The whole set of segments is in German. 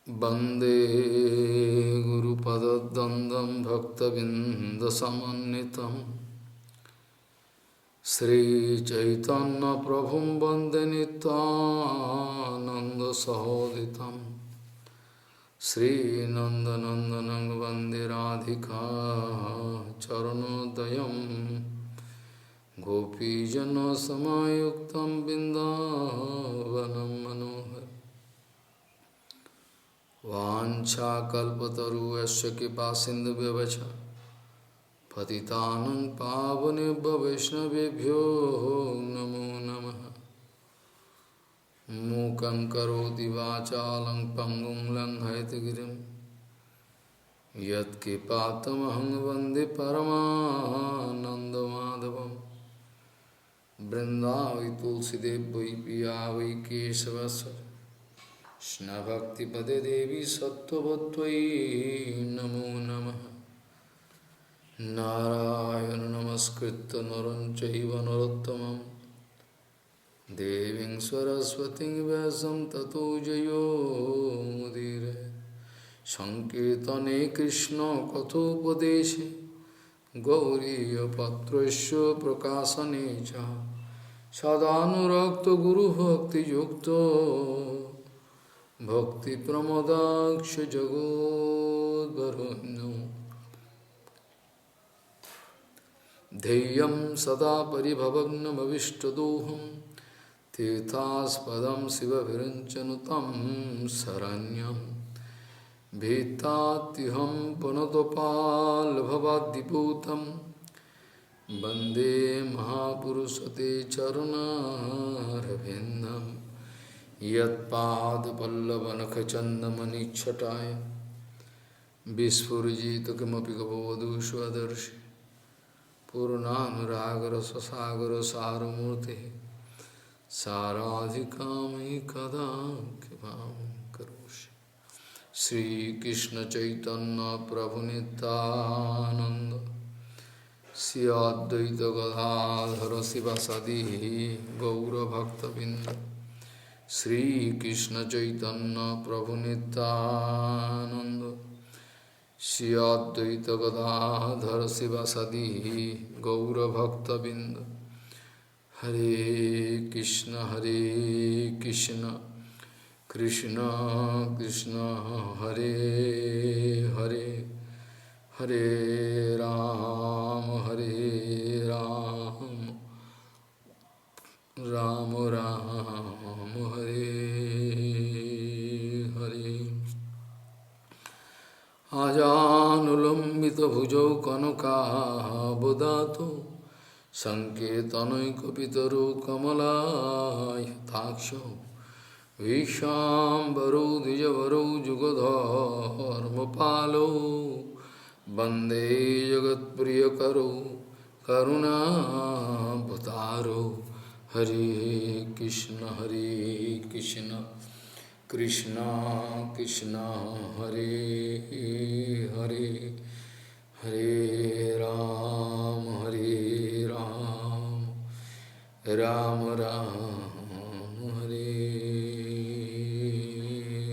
वन्दे गुरुपदद्वन्द्वं भक्तबिन्दसमन्वितं श्रीचैतन्यप्रभुं वन्दे नित्यानन्दसहोदितं श्रीनन्दनन्दनं वन्दे राधिका चरणोदयं गोपीजनसमायुक्तं बिन्दावनं मनोहरम् वाञ्छाकल्पतरुश्च कृपासिन्धुव्यवच पतितानं पावनेभ्यो वैष्णवेभ्यो नमो नमः। मूकं करोति वाचालं पङ्गुं लङ्घयतिगिरिं यत्कृपातमहं वन्दे परमानन्दमाधवं। वृन्दावै तुलसीदेव वै पिया वै केशवस्य कृष्णभक्तिपदे देवी सत्त्ववत्त्वयि नमो नमः। नारायण नमस्कृत्य नरं चैव नरोत्तमं देवीं सरस्वतीं व्यासं ततो जयो मुदीरये। संकीर्तने कृष्ण कथोपदेशे गौरीयपत्रस्य प्रकाशने च सदानुरक्तो गुरुभक्तियुक्तो भक्तिप्रमोदाक्ष जगोद्वरुण्यो ध्येयं सदा परिभवग्नमविष्टदोहं तीर्थास्पदं शिवविरञ्चनुतं शरण्यं भीतात्युहं पुनतपाल्भवाद्दिपूतं वन्दे महापुरुषते चरुणारविन्दम् यत्पादपल्लवनखचन्दमनिच्छटाय विस्फुरिजित किमपि गपवधू स्वदर्शि पूर्णानुरागरससागरसारमूर्तिः साराधिकामयि कदा कृपां करोषि। श्रीकृष्णचैतन्यप्रभुनितानन्द श्री अद्वैत गदाधर शिवासादि गौरभक्तबिंद श्री कृष्ण चैतन्य प्रभु नित्यानंद श्री अद्वैत गदाधर शिवासादि गौरभक्तबिंद। हरे कृष्ण कृष्ण कृष्ण हरे हरे हरे राम राम राम हरे हरे। आजानुलंबित भुजौ कनकाबुदातो संकेतनैकपितरो कमलायताक्षो विश्वाम्बरो द्विजवरो जुगधर्मपालो वन्दे जगत्प्रियकरो करुणावतारो। हरे कृष्ण कृष्ण कृष्ण हरे हरे हरे राम राम राम हरे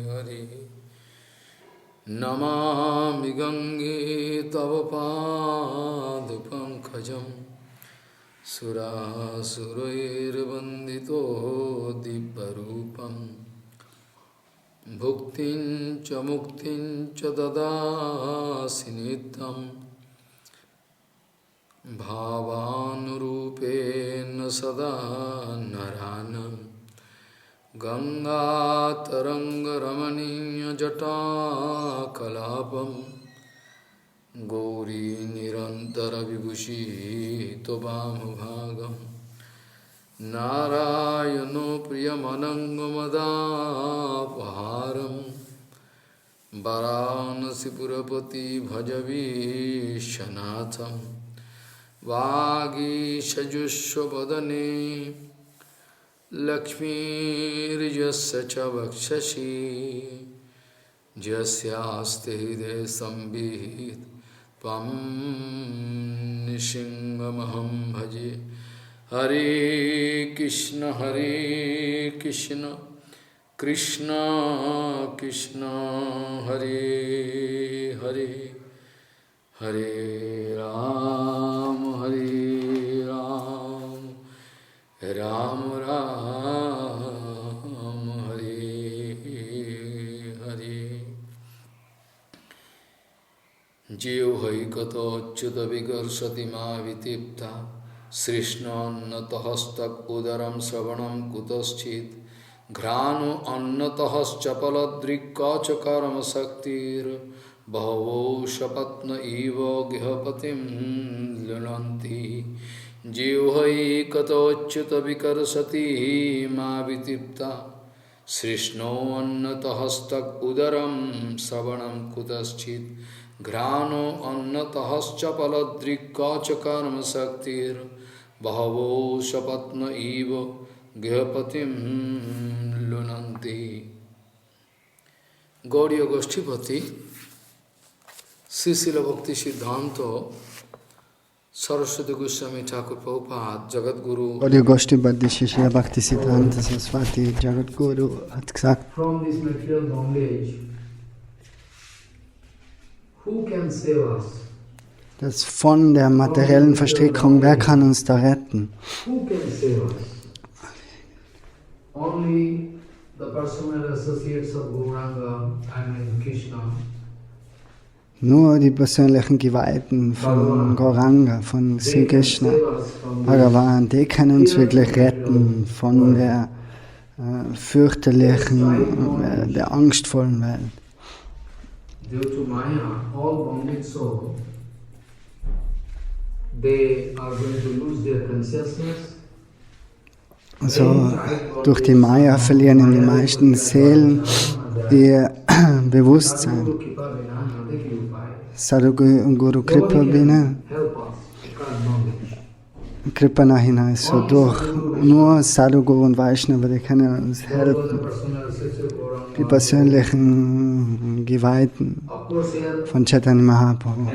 हरे। नमामि गंगे तव पादपङ्कजं सुरासुरैर्वन्दितो दिव्यरूपं भुक्तिं च मुक्तिं च ददासि नित्यं भावानुरूपेण सदा नरानं। गंगातरङ्गरमणीयजटाकलापं गौरी निरन्तरविभूषी त्ववामभागं नारायणो प्रियमनङ्गमदापहारं वाराणसीपुरपति भजवीशनाथं वागीशजुष्वदने लक्ष्मीर्यस्य च वक्षसि यस्यास्ति हृदये संविहित त्वं नृसिंहमहं भजे। हरे Krishna Krishna Krishna Hare Hare Hare Ram Ram Ram Hare Hare Jiyo hai kato achyuta vigarsati ma vitipta Srishnannata hastak udaram sravanam kutaschit Ghrano annatahascha paladrikkacha karma saktir Bhavo shapatna eva gihapatim lunanti Jiyo hai kato achyuta vikarsati ma vitipta Srishno annatahastak udaram sravanam kutaschit Grano annatahascha paladrikkacha karma saktir Bhavo shapatna eva gihapatim lunanti. Gauriya Goshtipati, Srila Bhakti Siddhanta, Saraswati Goswami Thakur Prabhupada, Jagadguru. Gauriya Goshtipati, Srila Bhakti Siddhanta Saraswati, Jagadguru hat gesagt, From this material bondage, who can save us? dass von der materiellen Verstrickung, wer kann uns da retten? Who can save us? Only the personal associates of Gauranga, I mean Krishna. Nur die persönlichen Geweihten von Gauranga, von Sri Krishna, Bhagavan, die können uns wirklich retten von der fürchterlichen, der angstvollen Welt. Due to Maya, all bonded souls, they are going to lose their consciousness. Also durch die Maya verlieren die meisten Seelen ihr Bewusstsein. Sadhguru Kripa Bina, Kripa Nahina ist so durch. Nur Sadhguru und Vaishnava, die können uns helfen. Die persönlichen Geweihten von Chaitanya Mahaprabhu.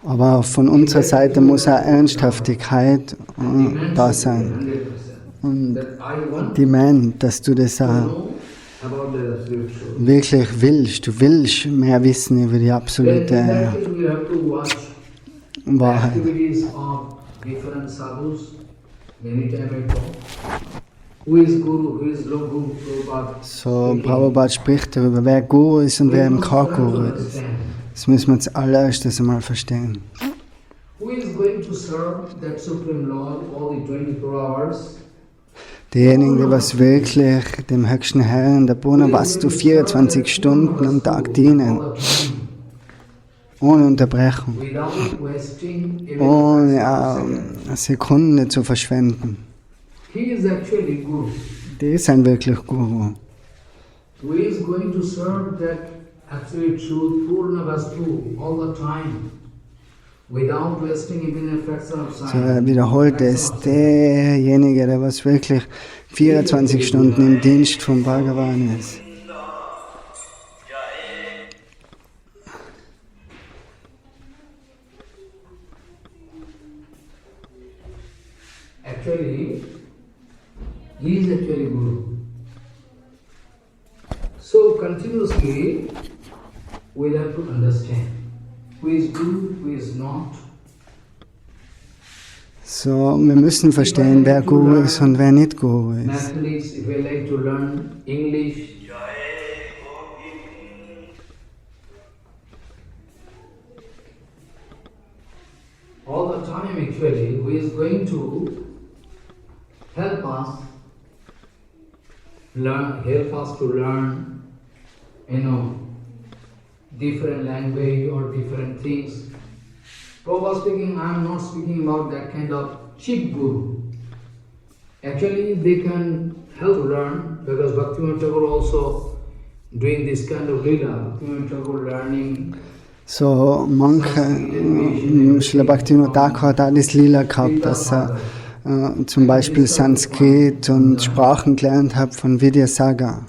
Aber von unserer Seite muss auch Ernsthaftigkeit da sein. Und Demand, dass du das auch wirklich willst. Du willst mehr wissen über die absolute Wahrheit. So, Prabhupada spricht darüber, wer Guru ist und wer im Guru ist. Das müssen wir als allererstes einmal verstehen. Diejenigen, die was wirklich dem höchsten Herrn, der Brunner, was du 24 Stunden am Tag dienen, ohne Unterbrechung, ohne eine Sekunde zu verschwenden. Die sind wirklich Guru. So, er wiederholt es, derjenige, der was wirklich 24 Stunden im Dienst von Bhagavan ist. Actually, he is actually Guru. So continuously we have to understand who is Guru, who is not. So, wir müssen verstehen, wer Guru ist und wer nicht Guru ist. Mathematics, if we like to learn English, all the time actually, who is going to help us to learn, different language or different things. Prabhupada speaking, I am not speaking about that kind of cheap guru. Actually, they can help learn, because Bhaktivinoda Thakur also doing this kind of lila. Bhaktivinoda Thakur learning. So, manche, Srila Bhaktivinoda Thakur hat auch das Lila gehabt, dass er zum Beispiel Sanskrit und Sprachen gelernt hat von Vidyasagar.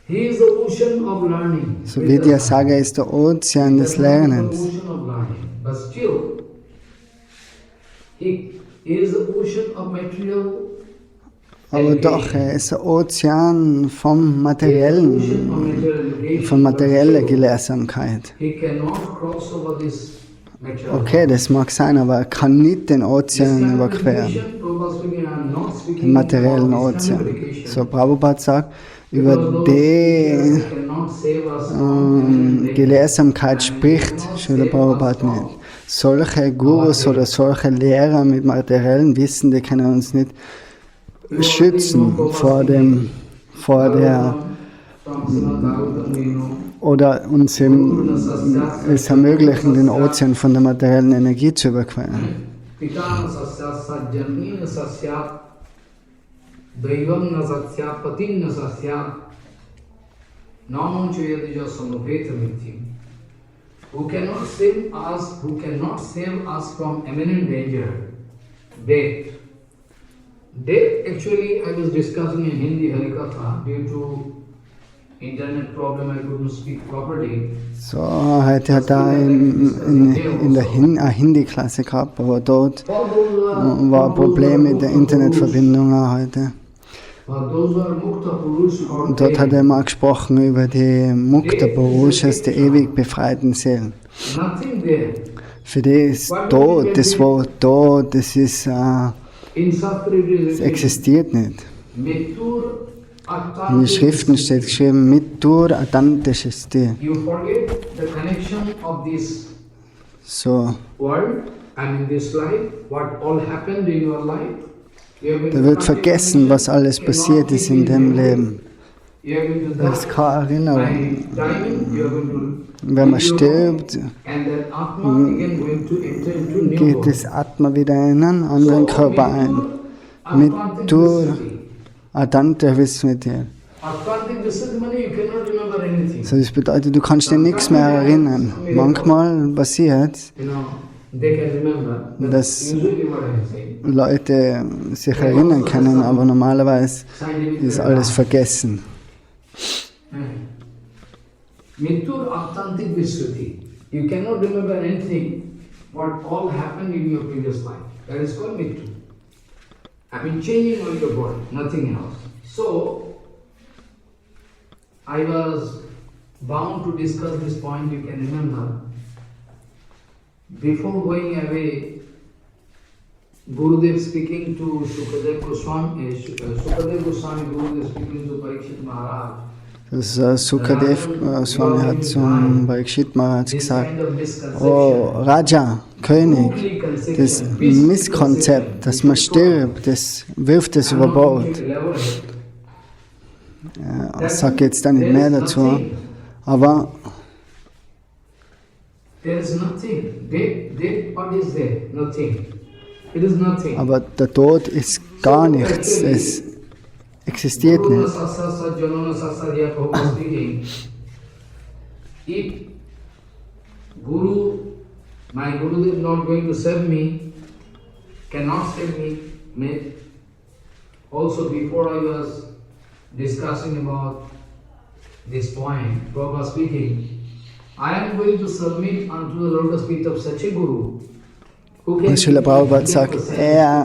So, Vidyasagar ist der Ozean des Lernens. he is the ocean of material. Aber doch, er ist ein Ozean vom Materiellen, von materieller Gelehrsamkeit. He cannot cross over this material. Okay, das mag sein, aber er kann nicht den Ozean überqueren, den materiellen Ozean. So, Prabhupada sagt, über die Gelehrsamkeit spricht Srila Prabhupada nicht. Solche Gurus oder solche Lehrer mit materiellem Wissen, die können uns nicht schützen vor der oder uns es ermöglichen, den Ozean von der materiellen Energie zu überqueren. Who cannot save us from imminent danger? Death. Death, actually, I was discussing in Hindi Harikatha due to internet problem, I couldn't speak properly. So, heute hat er in der Hindi-Klasse gehabt, aber dort war ein Problem mit der Internetverbindung auch heute. Und dort hat er mal gesprochen über die Mukta Purushas, die ewig befreiten Seelen. Für die ist Tod, das Wort Tod, das existiert nicht. In den Schriften steht geschrieben, Mittur Adanteshasti. So. Da wird vergessen, was alles passiert ist in dem Leben. Das ist keine Erinnerung. Wenn man stirbt, geht das Atma wieder in einen anderen Körper ein. Mit Tur Adanta Vismiti. So, das bedeutet, du kannst dir nichts mehr erinnern. Manchmal passiert, dass Leute sich erinnern können, aber normalerweise ist alles vergessen. Mittur Attantik Visruti. You cannot remember anything what all happened in your previous life. That is called Mittur. I mean changing on your body, nothing else. So, I was bound to discuss this point, you can remember. Before going away, Gurudev speaking to Sukadev Goswami, Gurudev speaking to Parikshit Maharaj. Sukadev Swami hat zum Parikshit Maharaj gesagt, oh Raja, König, das Misskonzept, dass man stirbt, das wirft es über Bord. Ich sage jetzt da nicht mehr dazu, aber aber der Tod ist gar nichts. Es existiert nicht. If my Guru is not going to save me, cannot save me, also before I was discussing about this point, Prabhupada speaking, I am going to submit unto the lotus feet of such a Guru. Srila Prabhupada sagt, er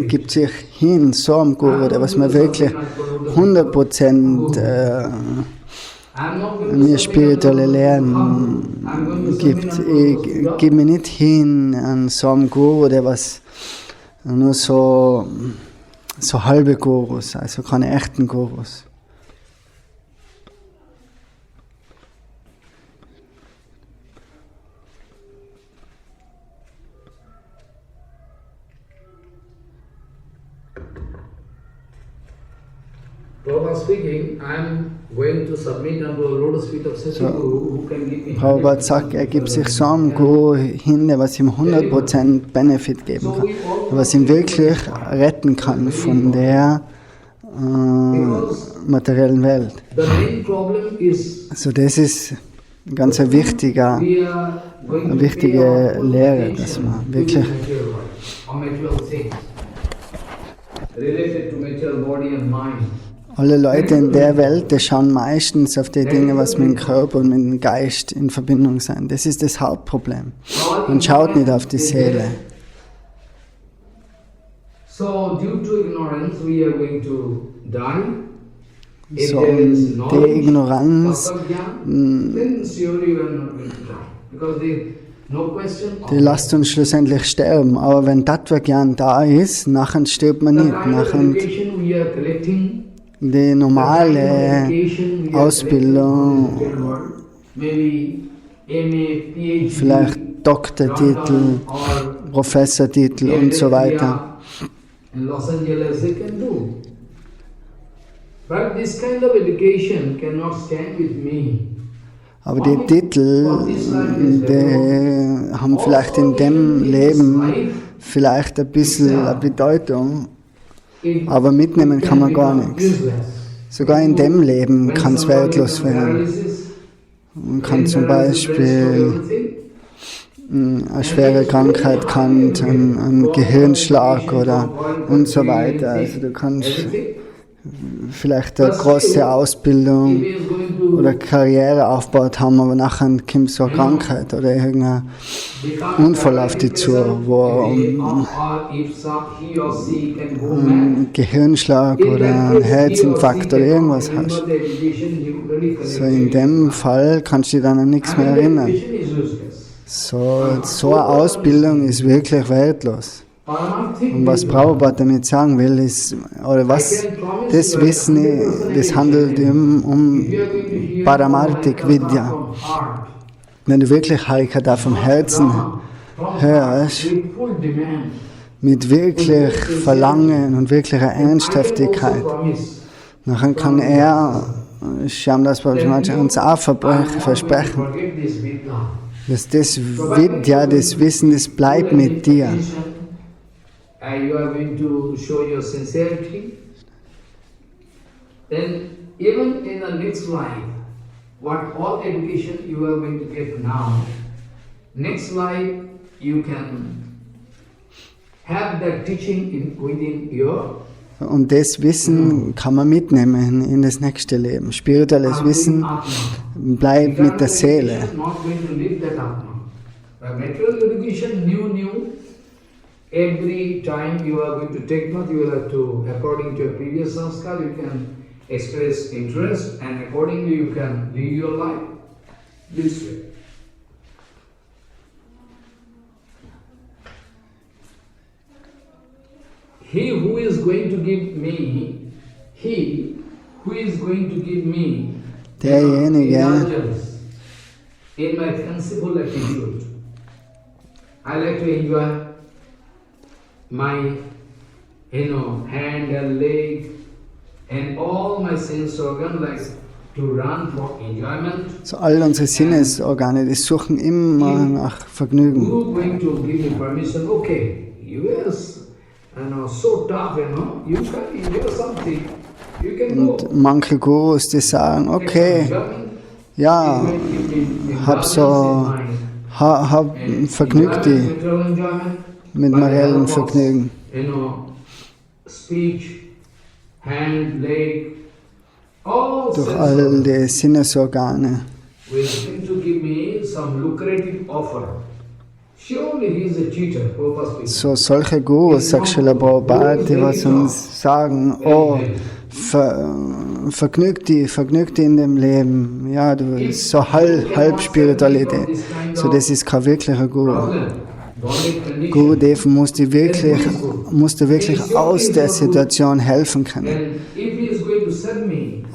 gibt sich hin, so am Guru, der was mir wirklich 100% mir spirituelle Lehren gibt. Ich gebe mich nicht hin an so einem Guru, der was nur so halbe Gurus, also keine echten Gurus. Prabhupada sagt, er gibt sich so einem Guru hin, der was ihm 100% Benefit geben kann, der was ihn wirklich retten kann von der materiellen Welt. Also das ist eine ganz wichtige Lehre, dass man wirklich alle Leute in der Welt, die schauen meistens auf die Dinge, was mit dem Körper und mit dem Geist in Verbindung sind. Das ist das Hauptproblem. Man schaut nicht auf die Seele. So due to ignorance, we are going to die. If So, there is die knowledge, Ignoranz, Tattva-Gyan, then surely we are not going to die. Because there is no question of die lässt uns schlussendlich sterben. Aber wenn Tattva-Gyan da ist, nachher stirbt man the nicht. kind of Nachher education we are collecting, die the kind of normale education we are Ausbildung, collecting in the world, maybe MA, PhD, vielleicht Doktortitel, London or Professortitel und so weiter. in Los Angeles, they can do. But this kind of education cannot stand with me. Aber die Titel, die haben vielleicht in dem Leben vielleicht ein bisschen eine Bedeutung, aber mitnehmen kann man gar nichts. Sogar in dem Leben kann es wertlos werden. Man kann zum Beispiel eine schwere Krankheit, einen Gehirnschlag oder und so weiter. Also du kannst vielleicht eine große Ausbildung oder Karriere aufgebaut haben, aber nachher kommt so eine Krankheit oder irgendein Unfall auf dich zu, wo ein Gehirnschlag oder ein Herzinfarkt oder irgendwas hast. So in dem Fall kannst du dich dann an nichts mehr erinnern. So eine Ausbildung ist wirklich wertlos. Und was Prabhupada damit sagen will, ist, oder was das Wissen, das handelt um Paramarthik Vidya. Wenn du wirklich Harikatha vom Herzen hörst, mit wirklich Verlangen und wirklicher Ernsthaftigkeit, dann kann Shyamdas Prabhupada uns auch versprechen, dass das Vidya, das Wissen, das bleibt mit dir. You are going to show your sincerity, then even in the next life, what all education you are going to get now, next life you can have that teaching within your. Und das Wissen kann man mitnehmen in das nächste Leben. Spirituelles Wissen bleibt mit der Seele. Every time you are going to take bath, you will have to, according to your previous sanskar, you can express interest, and accordingly you can live your life this way. He who is going to give me derjenige, indulgence in my fanciful attitude. I like to enjoy my, hand and leg and all my sense organs like to run for enjoyment. so all unsere Sinnesorgane, die suchen immer nach Vergnügen. Who going to give me permission? Okay, you are so tough, you can enjoy something. You can go. Und manche Gurus, die sagen, okay, ja, vergnüg dich mit materiellem Vergnügen. Speech, hand, leg, all Durch all die Sinnesorgane. will seem to give me some lucrative offer. Surely he is a cheater, Prabhupada speaks. So solche Gurus, sagt Srila Prabhupada, die was uns sagen, oh, vergnüg dich in dem Leben. Ja, du bist so halb Spiritualität. So, das ist kein wirklicher Guru. Gurudev muss dir wirklich aus der Situation helfen können.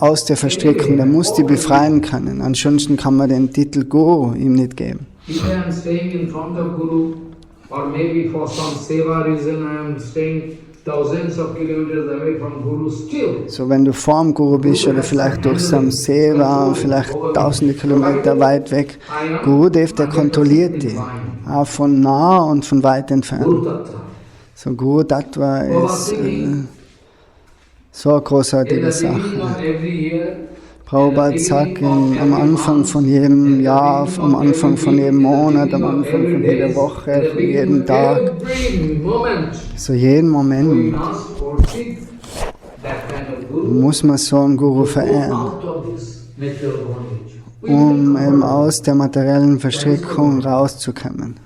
Aus der Verstrickung, der muss die befreien können. Ansonsten kann man den Titel Guru ihm nicht geben. If I am staying in front of Guru, or maybe for some seva reason I am staying thousands of kilometers away from Guru, still. So, wenn du vorm Guru bist oder vielleicht durch Samseva, vielleicht tausende Kilometer weit weg, Gurudev, der kontrolliert dich. Auch von nah und von weit entfernt. So, Guru Tattva ist so eine großartige Sache. Prabhupada sagt am Anfang von jedem Jahr, am Anfang von jedem Monat, am Anfang von jeder Woche, von jedem Tag, so jeden Moment muss man so einen Guru verehren, um eben aus der materiellen Verstrickung rauszukommen.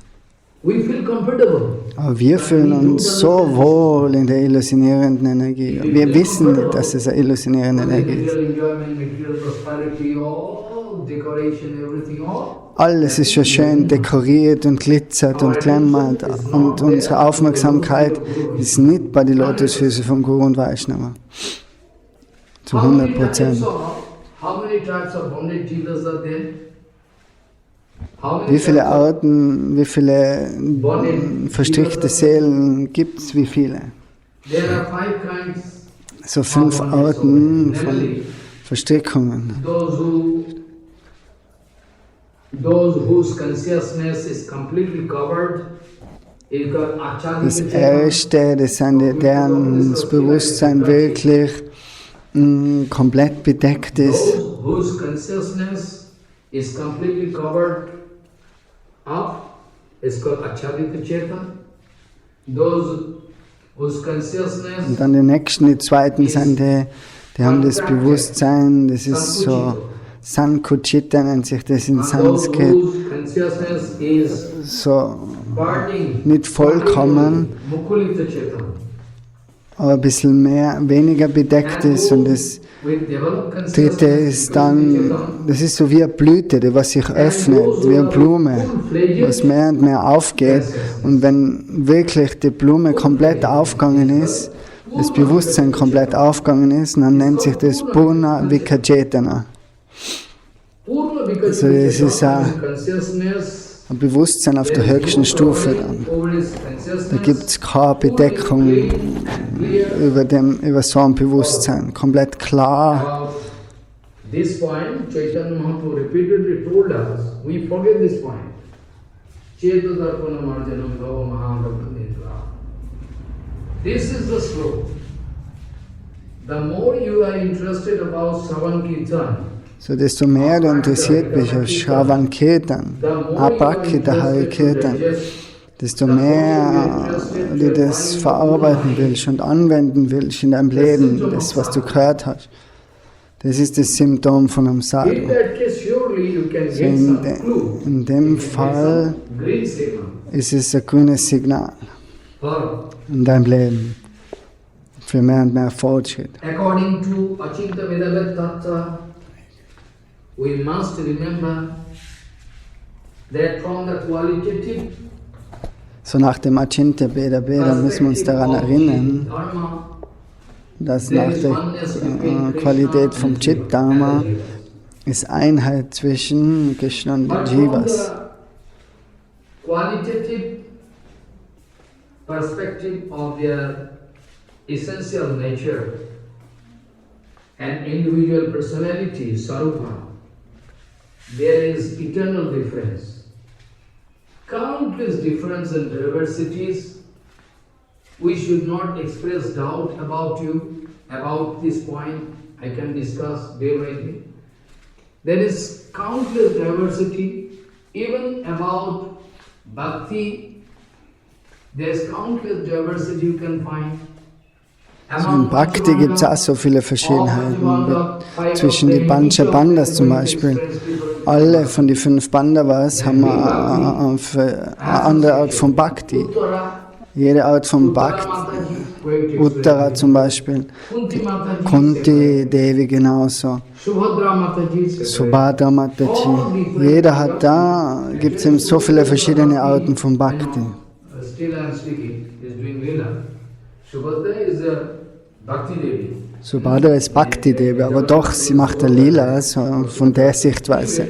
We feel comfortable. Aber wir fühlen uns so wohl in der illusionierenden Energie. Wir wissen nicht, dass es eine illusionierende Energie ist. Material enjoyment, material prosperity, all decoration, everything, all. Alles ist schon schön dekoriert und glitzert und glimmert und unsere Aufmerksamkeit ist nicht bei den Lotusfüßen vom Guru und Vaishnava. Zu 100%. How many types of bonded jivas are there? Wie viele Arten, wie viele verstrickte Seelen gibt es? Wie viele? There are 5 kinds. So 5 Arten von Verstrickungen. Those whose consciousness is completely covered. Das Erste, das sind die, deren das Bewusstsein wirklich komplett bedeckt ist. Those whose consciousness is completely covered up is called Achadita Chetan. Those whose consciousness Und dann die nächsten, die zweiten sind die haben das Bewusstsein, das ist so Sankuchita nennt sich das in and those Sanskrit, whose consciousness is so burning nicht vollkommen, Mukulita Chetan. aber ein bisschen mehr, weniger bedeckt ist. Und das dritte ist dann, das ist so wie eine Blüte, die was sich öffnet, wie eine Blume, was mehr und mehr aufgeht. Und wenn wirklich die Blume komplett aufgegangen ist, das Bewusstsein komplett aufgegangen ist, dann nennt sich das Purna Vikachetana. Also das ist ein Bewusstsein auf der höchsten Stufe dann. Da gibt es keine Bedeckung über so ein Bewusstsein. Komplett klar. This point, Chaitanya Mahaprabhu repeatedly told us, we forget this point. Chetadarpana marjanam bhava mahabhavanindra. This is the slope. The more you are interested about Savan Kirtan, So desto mehr du interessiert bist auf Shravan Kirtan, Aprakita Hari Kirtan, desto mehr du das verarbeiten willst und anwenden willst in deinem Leben, das, was du gehört hast. Das ist das Symptom von einem Sadhu. in that case surely you can So get some clue. in dem Fall Green signal. ist es ein grünes Signal For in deinem Leben für mehr und mehr Fortschritt. according to Achinta Vedavat Tattva, we must remember that from the qualitative So nach dem Achinta Beda Beda müssen wir uns daran erinnern, Dharma, dass nach der Qualität vom Chit-Dharma ist Einheit zwischen Krishna und den but from Jivas. the qualitative perspective of their essential nature and individual personality, Sarupa, there is eternal difference. Countless difference and diversities. We should not express doubt about you, about this point. I can discuss day by day. There is countless diversity, even about bhakti. There is countless diversity you can find. So in Bhakti gibt es auch so viele Verschiedenheiten. Zwischen den Pancha-Bandhas zum Beispiel. Alle von den 5 Bandhavas haben eine andere Art von Bhakti. Jede Art von Bhakti. Uttara zum Beispiel. Kunti Devi genauso. Subhadra Mataji. Jeder hat da, gibt es eben so viele verschiedene Arten von Bhakti. Still I am speaking, is doing Leela. Subhadra is a Bhakti Devi. Subhadra ist Bhakti Devi, aber doch, sie macht eine Lila, so von der Sichtweise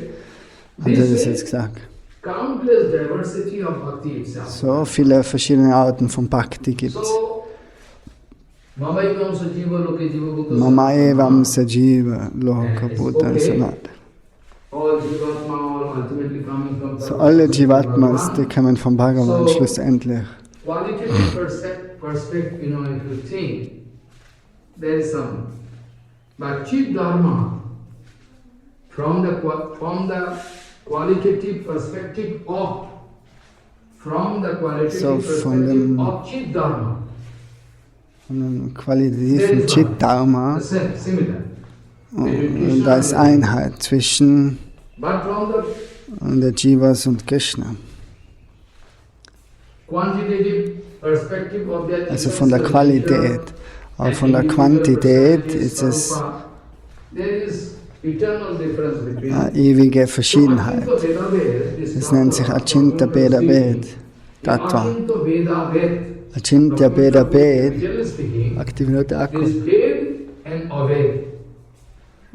hat er das jetzt gesagt. Countless diversity of Bhakti itself. So viele verschiedene Arten von Bhakti gibt es. So, Mamaikam Sajiva Loke Jiva Bhuta. Mamaevam Sajiva Loka Bhuta Sanat. All Jivatma, all ultimately coming from So alle Jivatmas, die kommen vom Bhagavan schlussendlich. qualitative perspective, if you think, there is some. But Chit Dharma, from the qualitative perspective of, So von dem Chit Dharma, von dem qualitativen Chit-Dharma, similar. und da ist Einheit zwischen But from the der Jivas und Krishna. quantitative perspective of their also von der Qualität. Aber von der Quantität ist es there is eternal difference between eine ewige Verschiedenheit. Es nennt sich Achintya Bheda Bhed Tattva. Achintya Bheda Bhed, Bhaktivinoda Thakur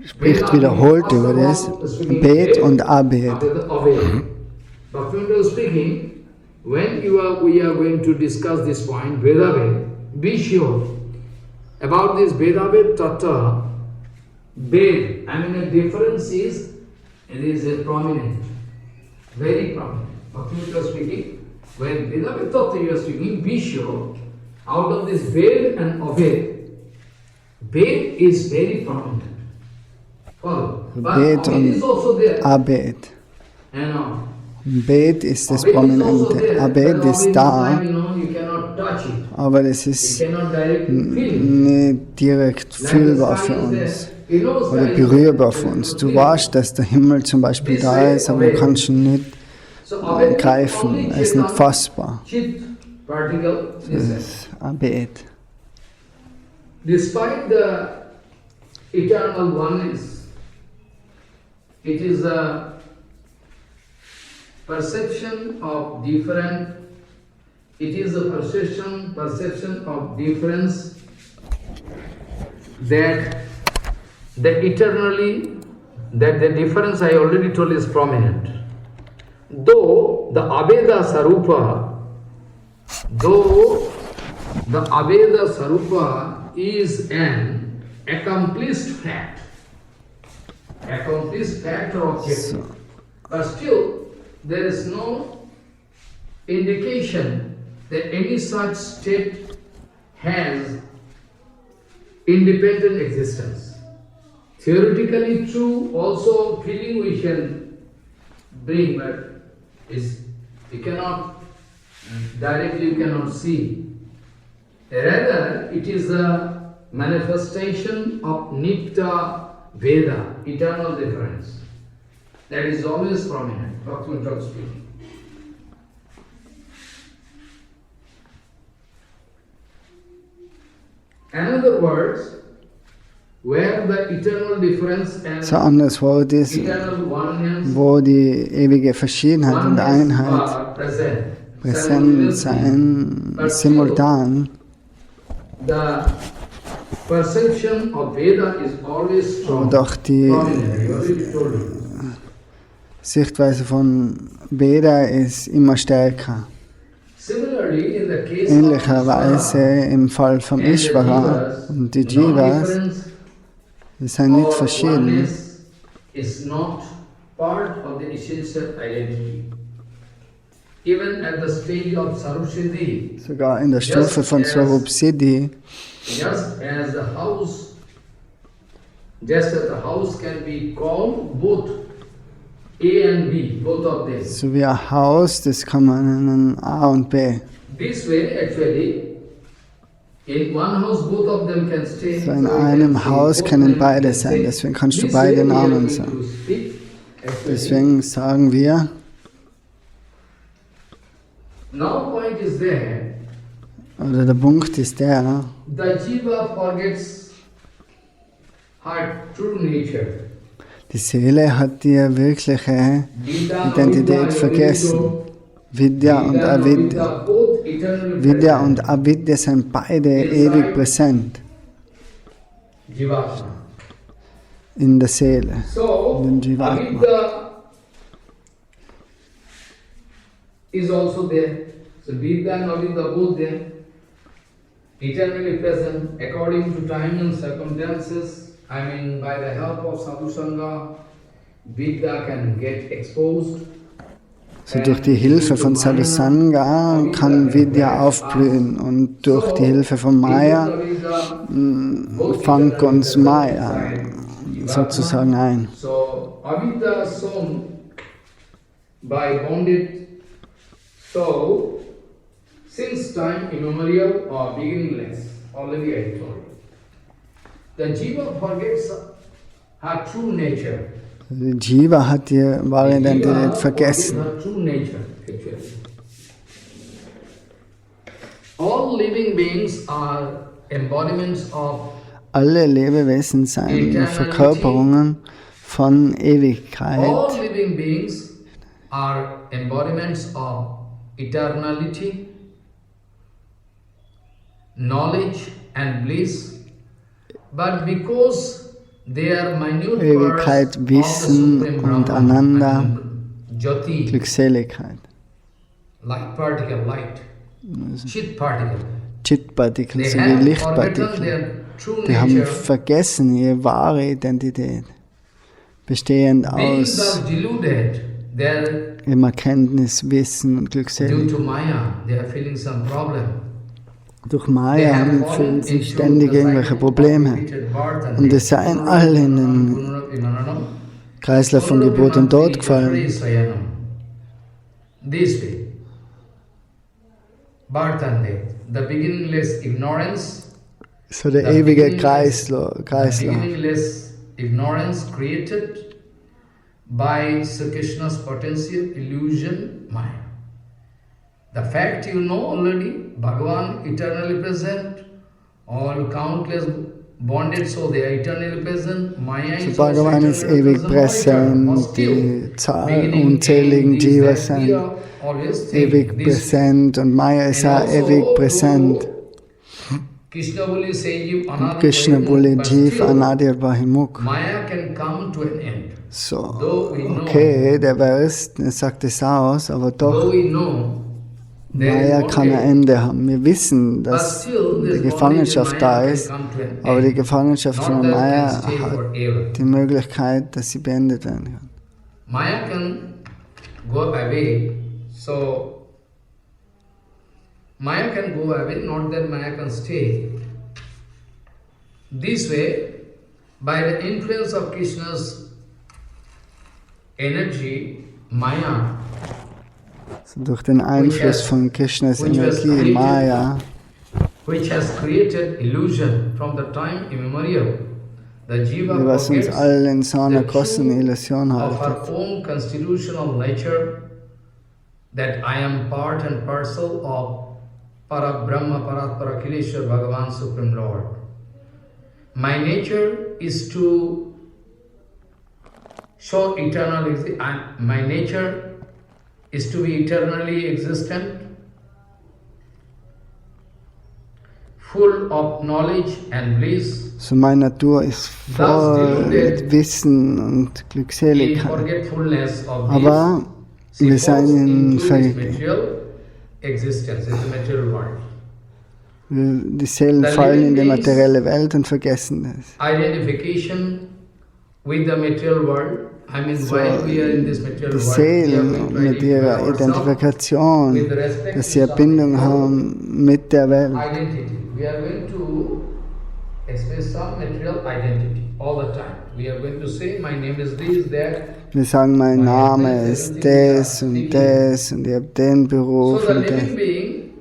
spricht wiederholt über das Bhed und Abhed. Bhaktivinoda speaking, when we are going to discuss this point, Veda Ved, be sure about this Veda Ved Tattva. Ved, I mean the difference is, it is a prominent, very prominent. Bhaktivinoda speaking, when Veda Ved Tattva you are speaking, be sure, out of this Ved and Aved, Ved is very prominent. Follow. But Ved Aved is also there. Abhed. You know. Bhed ist das Prominente. Abhed ist da, You cannot touch it. aber es ist You cannot directly feel it. nicht direkt fühlbar für uns oder berührbar für uns. Du weißt, dass der Himmel zum Beispiel da ist, aber du kannst ihn nicht greifen, er ist nicht fassbar. Das ist Abhed. Despite the eternal oneness, it is a perception of different. It is a perception of difference that the difference I already told is prominent. Though the Abheda Sarupa is an accomplished fact or objective, but still there is no indication that any such state has independent existence. Theoretically true, also feeling we can bring, but we cannot directly, you cannot see. Rather, it is a manifestation of Nitya Veda, eternal difference. That is always prominent, Bhaktivinoda speaking. In other words, where the eternal difference and So anders Wort ist, eternal oneness wo die ewige Verschiedenheit und Einheit are present. präsent sein, simultan. The perception of Veda is always strong. Doch die Prominent, you already told me. Sichtweise von Veda ist immer stärker. Similarly, in the case Ähnlicherweise im Fall vom and the Ishvara und die Jivas, die sind nicht verschieden. oneness is not part of the essential identity. Even at the stage of Sarupsiddhi, Sogar in der Stufe von Swarup Siddhi, just as the house can be called both A and B, both of them. so wie ein Haus, das kann man nennen A und B. This way, actually, in one house, both of them can stay. So in einem Haus können beide sein, deswegen kannst du beide Namen sagen. Deswegen sagen wir, Now point is there, oder der Punkt ist der, the jiva forgets her true nature. die Seele hat die wirkliche Identität vergessen. Vidya und Avidya. Vidya und Avidya sind beide ewig präsent in der Seele, So, in dem Jivatma. Avidya is also there. So, Vidya and Avidya both there, eternally present according to time and circumstances. I mean, by the help of Sadhu Sangha, Vidya can get exposed. So durch die Hilfe von Sadhusanga kann Vidya aufblühen und durch die Hilfe von Maya fängt uns Maya sozusagen ein. So, Avidya is shown by bonded soul since time immemorial or beginningless. Already I told you. The jiva forgets her true nature. Die Jiva hat die wahre Identität vergessen. Her true nature, actually. All living beings are embodiments of Alle Lebewesen seien Verkörperungen von Ewigkeit. all living beings are embodiments of eternality, knowledge and bliss, but because they are minute Ewigkeit, parts of the Wissen Supreme und Brahman, einander, Jyoti, Glückseligkeit. light particle, light, chit particle. Chit-Partikel They sowie have forgotten Lichtpartikel. their true Die haben nature, vergessen ihre wahre Identität, bestehend being aus thus deluded. They're ihrem Erkenntnis, Wissen und due Glückseligkeit. to Maya, they are feeling some problem. Durch Maya fühlen sie ständig irgendwelche Probleme. Und es seien alle in den Kreislauf von Geburt und Tod gefallen. This way, birth and death, the beginningless ignorance, So der ewige Kreislauf. beginningless ignorance created by Sri Krishna's potential illusion Maya. The fact you know already, Bhagavan eternally present, all countless bonded, so they are eternally present. Maya So is also Bhagavan ist eternally ewig present, präsent, still, die Zahl beginning, unzähligen end, this, Jivas that, we sind are always think ewig this. präsent und Maya ist auch And ewig also präsent. to Krishna Boli Sejiv Anad Krishna Bole but Jiv still, Anadir Bahimuk. Maya can come to an end. So, Though we know, okay, der Vers sagt es aus, aber though doch, we know there Maya is kann ein bondage, Ende haben. Wir wissen, but dass still die this Gefangenschaft bondage in da Maya ist, can come to an aber die end. Gefangenschaft Not von that it Maya can stay hat forever. die Möglichkeit, dass sie beendet werden kann. Maya can go away, so Maya can go away, not that Maya can stay. This way, by the influence of Krishna's energy, Maya, So durch den Einfluss von Krishnas Energie, Maya, which has created illusion from the time immemorial, the Jiva was uns forgets alle in so einer the großen truth Illusion of haltet. her own constitutional nature, that I am part and parcel of Parabrahma Paratpara Kileshwar Bhagavan Supreme Lord. My nature is to show eternal my nature is to be eternally existent, full of knowledge and bliss, So meine Natur ist voll mit Wissen und in Glückseligkeit. forgetfulness of Aber this. wir She seien falls in into this material existence, in the material world. die Seelen fallen in die materielle Welt und vergessen das. Identification with the material world. I mean, So, while we are in this material die world, we Seelen have to mit identify ihrer ourselves Identifikation, with respect dass to sie some Verbindung material haben mit der Welt. identity. We are going to express some material identity all the time. We are going to say, my name is this, that. Wir sagen, mein Name ist das und das und ich habe den Beruf So the und das. living being,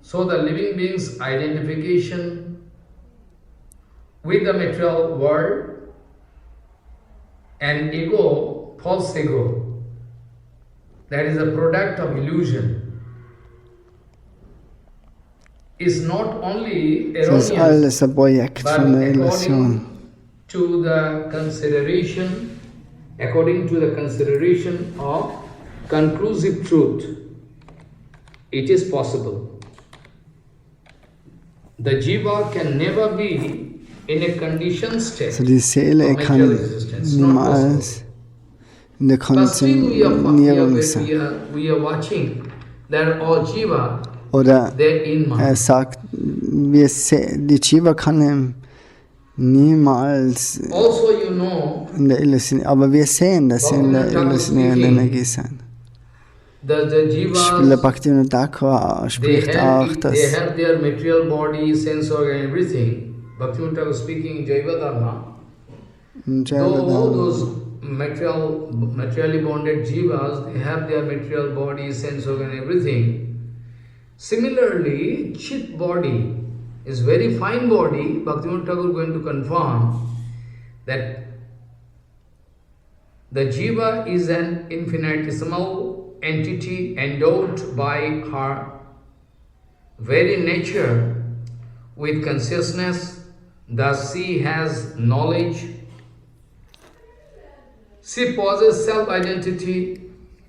so the living being's identification with the material world and ego, false ego, that is a product of illusion, is not only Das ist erroneous, alles ein Projekt but von der Illusion. according to the consideration of conclusive truth, it is possible. The jiva can never be in a conditioned state Also die Seele of kann material existence. Not possible. niemals in der But still Konditionierung sein. we are watching that all jiva, Oder they're in mind. er sagt, die Jiva kann niemals Also you know, in der Illusion, aber wir sehen, dass sie in der illusionierenden Energie sind. the jivas, Srila Bhaktivinoda Thakur spricht auch, they dass have their material body, sense organ, everything. Bhaktivinoda Thakur speaking in Jaiva Dharma. Though those materially bonded jivas, they have their material body, sense organ, everything. Similarly, chit body is very fine body. Bhaktivinoda Thakur is going to confirm that the jiva is an infinitesimal entity endowed by her very nature with consciousness, thus she has knowledge. She possesses self-identity,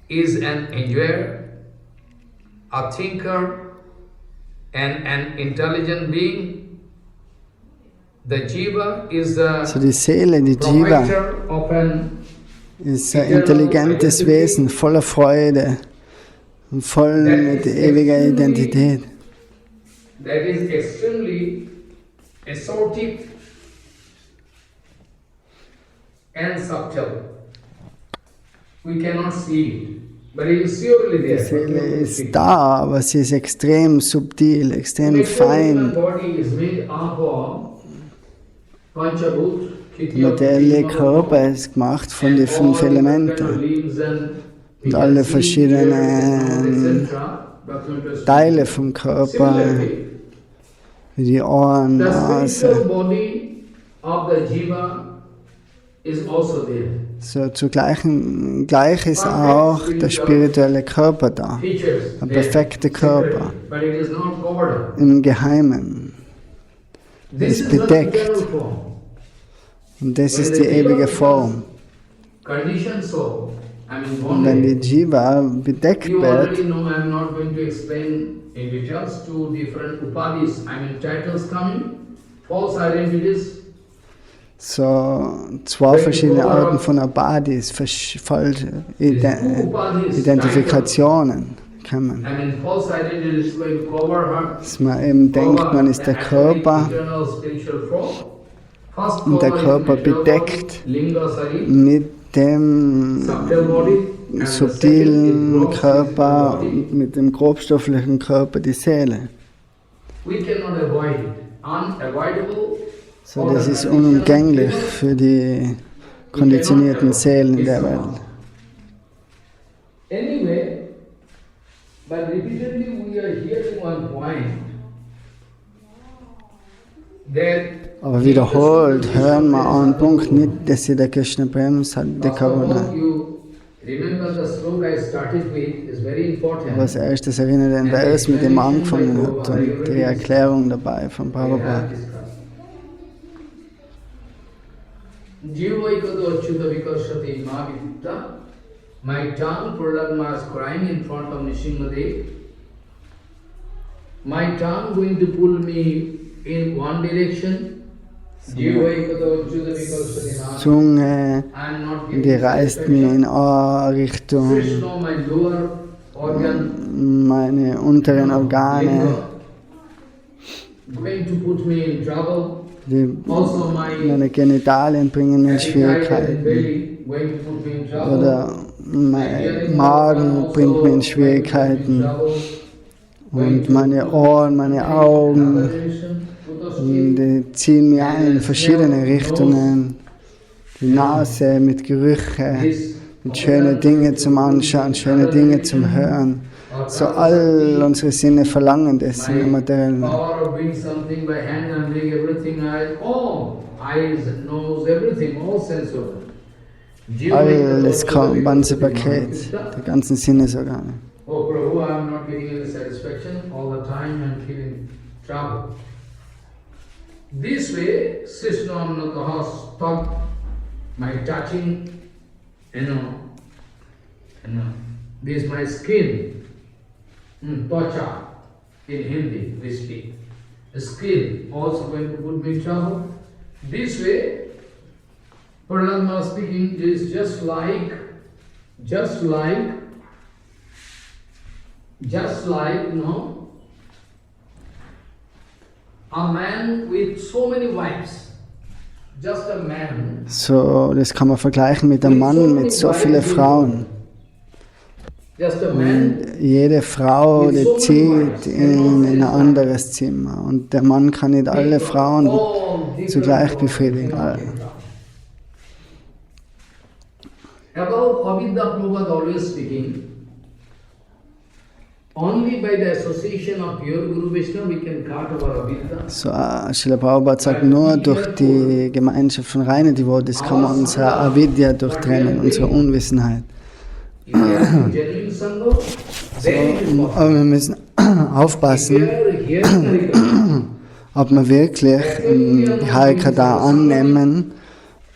is an enjoyer, a thinker, and an intelligent being. The Jiva is the So die Seele, die Jiva, proprietor of an ist ein intelligentes Wesen, voller Freude und voll mit ewiger Identität. that is extremely assortive and subtle. We cannot see it, but it is surely Die there. Seele ist da, aber sie ist extrem subtil, extrem fein. Body is made up of Panchabhut, Der materielle Körper ist gemacht von den 5 Elementen und alle verschiedenen Teile vom Körper, wie die Ohren, The Nase. spiritual body of the Jiva is also there. So gleich ist auch der spirituelle Körper da, Features ein there, perfekter Körper, but it is not covered up. im Geheimen. This ist is the bedeckt. eternal form. Und das ist die ewige Form. Conditioned soul, Und wenn die bonded. Jiva bedeckt You wird, already know I am not going to explain in details two different upadhis, titles coming, false identities. so 2 verschiedene Arten von Abadis, falsche Identifikationen kommen. False identities is going to cover her. Dass man eben denkt, man ist der Körper Eternal spiritual form. First und der cover is Körper material bedeckt body, Linga Sari, mit dem subtle body, and the second subtilen is gross Körper physical body. und mit dem grobstofflichen Körper die Seele. We cannot avoid it. Unavoidable. So, das ist unumgänglich für die konditionierten Seelen in der Welt. Anyway, but repeatedly we are hearing one point that Aber wiederholt hören wir einen Punkt nicht, dass sie der Krishna Prem Sadhikavana. you remember the sloka I started with is very important. Was erstes erinnert den Vers, mit dem man angefangen hat und die Erklärung dabei von Prabhupada. Jivaikado Achyuta Vikashati Mahavita. My tongue, Prahlad is crying in front of Nishingadev. My tongue going to pull me in one direction. Jivaikado Achyuta Vikashati Mahavita. Zunge, I am not die getting reißt mich in eine Richtung, Krishna, my lower organ, meine unteren Organe, going to put me in trouble. Also my meine Genitalien bringen mir appetite and Schwierigkeiten. belly going to put me in trouble. Oder mein Magen bringt mir in Schwierigkeiten. Und meine Ohren, meine Augen, die ziehen mich ein in verschiedene Richtungen. Die Nase mit Gerüche, mit schönen Dingen zum Anschauen, schöne Dinge zum Hören. So all unsere Sinne verlangen das in der materiellen Welt. Power of doing something by hand and doing everything, eyes, nose, everything, all sense organs. Alles ganze Paket, die ganzen Sinnesorgane. Oh Prabhu, I am not getting any satisfaction all the time and feeling trouble. This way, Srishnamnataha stopped my touching, this is my skin, twacha, in Hindi we speak. The skin also going to put me in trouble. This way, Prahlad Maharaj speaking, is just like, a man with so many wives. Just a man. So, das kann man vergleichen mit einem Mann mit so vielen Frauen. Just a man. Jede Frau, die zieht in ein anderes Zimmer. Und der Mann kann nicht alle Frauen zugleich befriedigen. About Avidya Prabhupada always speaking, only by the association of pure Guru Vishnu we can cut our Avidya. So, Srila Prabhupada sagt, nur durch die Gemeinschaft von reinen Devotees kann man unsere Avidya durchtrennen, unsere Unwissenheit. If we are genuine Sangha, So, then it is possible. aber wir müssen aufpassen, Here, Harikatha. ob wir wirklich die Harikatha annehmen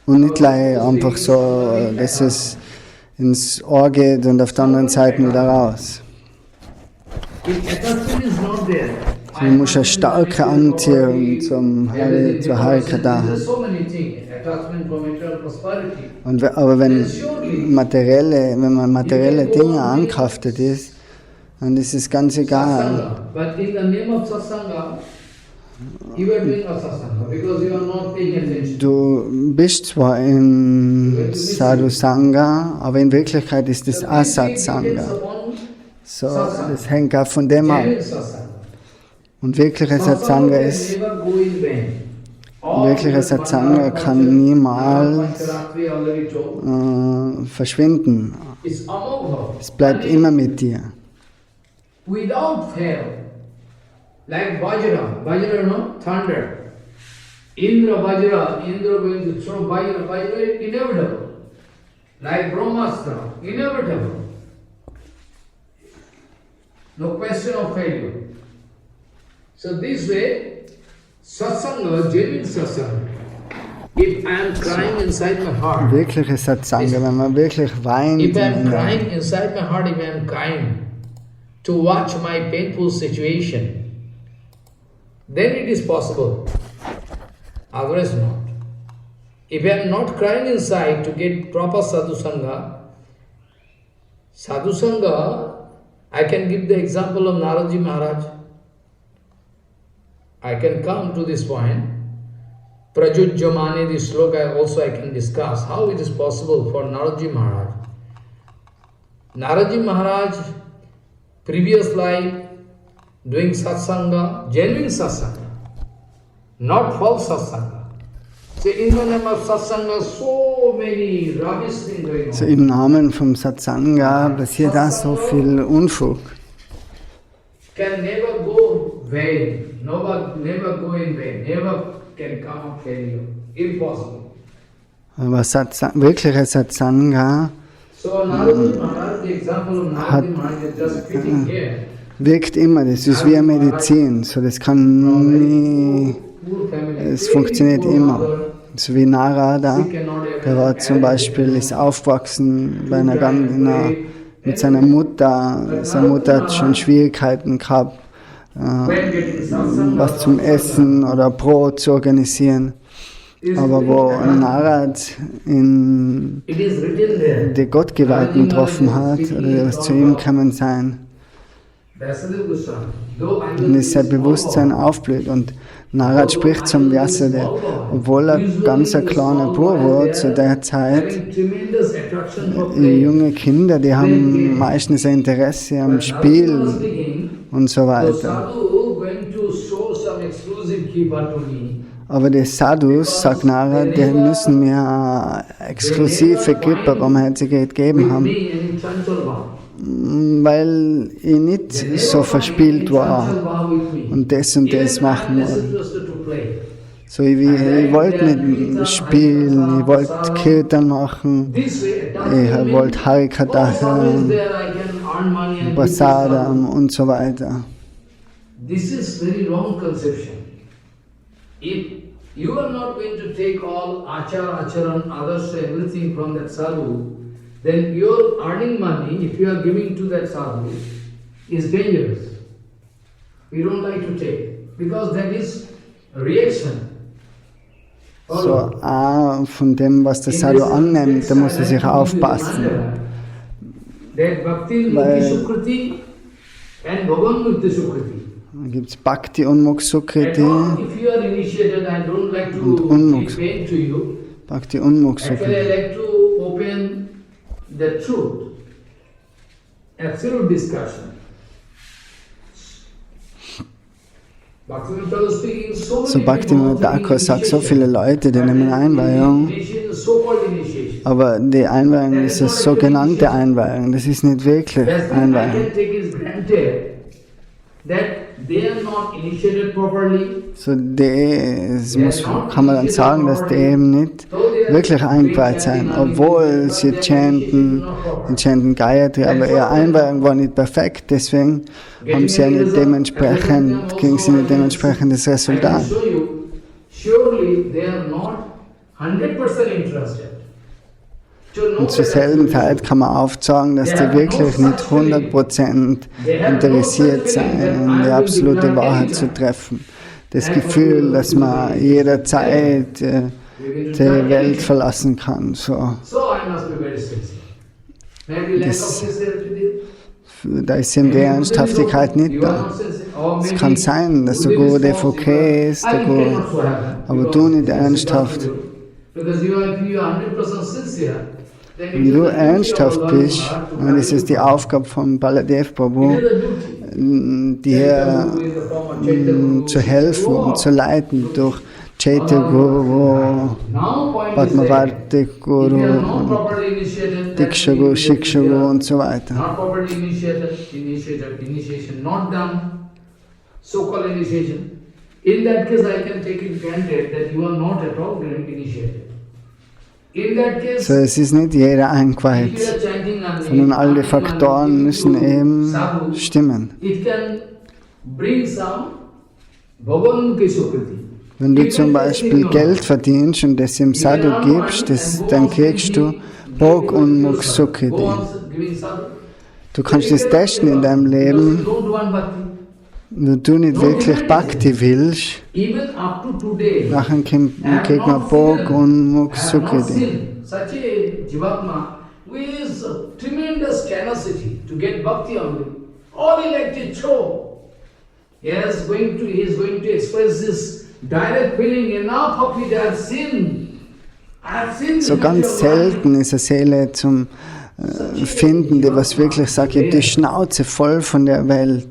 und nicht gleich einfach so, dass es ins Ohr geht und auf der anderen Seite wieder raus. If attachment is not there, So, man muss eine starke Anziehung zur Harikatha haben. there's so many things. Attachment for material prosperity. Aber wenn man materielle Dinge ankraftet ist, dann ist es ganz egal. Satsanga. But in the name of Satsanga, you are doing a Satsanga because you are not paying attention. Du bist zwar im Sadhu Sangha, aber in Wirklichkeit ist es Asat Sangha. So, das hängt auch von dem ab. Genuine Satsanga. Und wirkliche Satsanga ist, Never go in vain. wirkliche Satsanga kann niemals Ratri already told. verschwinden. It's amogha. Es bleibt immer mit dir. Without fail. Like Vajra, no? Thunder. Indra going to throw Vajra, inevitable. Like Brahmastra, inevitable. No question of failure. So this way, satsanga, genuine satsanga. If I am crying inside my heart, Wirkliche Satsanga, wenn man wirklich weint, if I am in crying inside my heart, if I am crying to watch my painful situation, then it is possible. Otherwise not. If I am not crying inside to get proper sadhu sangha, I can give the example of Naradji Maharaj. I can come to this point. Prajujyamane, this sloka also I can discuss how it is possible for Naradji Maharaj. Naradji Maharaj, previous life, doing satsanga, genuine satsanga, not false satsanga. So in the name of satsanga, so many rubbish things going on. So im Namen vom Satsanga passiert da so viel Unfug. Can never go vain, never go in vain, never can come up failure. Impossible. Aber wirkliche Satsanga So Naradji Maharaj, the example of Naradji Maharaj is just fitting here. wirkt immer, das ist wie eine Medizin, so das kann nie, es funktioniert immer. So wie Narada, der war zum Beispiel, ist aufgewachsen bei mit seiner Mutter. Seine Mutter hat schon Schwierigkeiten gehabt, was zum Essen oder Brot zu organisieren. Aber wo Narad die Gottgeweihten getroffen hat, oder was zu ihm gekommen sein, dann ist sein Bewusstsein aufblüht. Und Narad spricht zum Vyasadeva, obwohl er ganz ein kleiner Bub war zu der Zeit. Die junge Kinder, die haben meistens ein Interesse am Spiel und so weiter. Aber die Sadhus, sagt Narad, die müssen mir eine exklusive Kripa-Barmherzigkeit gegeben haben, weil ich nicht so verspielt war und das machen wollte. So, ich wollte nicht spielen, ich wollte Kirtan machen, ich wollte Harikatha hören, Prasadam und so weiter. This is very wrong conception. If you are not going to take all acharan, others, everything from that sadhu, then your earning money, if you are giving to that sadhu, is dangerous. We don't like to take, because that is reaction. So, von dem, was der Sadhu annimmt, da muss er sich aufpassen. That Bhakti Mukti Sukriti and Bhavan Mukti Sukriti. Da gibt es Bhakti Unmukh Sukriti If you are initiated, I don't like to explain to you. Bhakti Unmukh Actually, I Sukriti. like to open the truth, absolute discussion. So Bhaktivinoda Thakur sagt, so viele Leute, die nehmen Einweihung, aber die Einweihung ist eine sogenannte Einweihung, das ist nicht wirklich Einweihung. So kann man dann sagen, dass die eben nicht wirklich eingeweiht sein, obwohl sie chanten Gayatri, aber ihre Einweihung war nicht perfekt, deswegen haben sie kriegen sie nicht dementsprechend das Resultat. Und zur selben Zeit kann man aufzeigen, dass die wirklich nicht 100% interessiert sind, die absolute Wahrheit zu treffen. Das Gefühl, dass man jederzeit die Welt verlassen kann. Da ist eben die Ernsthaftigkeit nicht da. Es kann sein, dass der Guru okay ist, aber du nicht ernsthaft. Wenn du ernsthaft bist, dann ist es die Aufgabe von Baladev Prabhu, dir zu helfen und zu leiten durch Chaitya Guru, Padmavarti Guru, Diksha Guru, Shiksha Guru und so weiter. In that case, I can take it granted that you are not at all initiated. So, es ist nicht jeder eingeweiht, sondern alle Faktoren müssen eben stimmen. Wenn du zum Beispiel Geld verdienst und das im Sadhu gibst, dann kriegst du Bhog und Muksukhiti. Du kannst das testen in deinem Leben. Wenn du nicht wirklich Bhakti willst, nachher kriegt man Bhog und Muksukhiti. So ganz selten ist eine Seele zum Finden, die was wirklich sagt, ich habe die Schnauze voll von der Welt.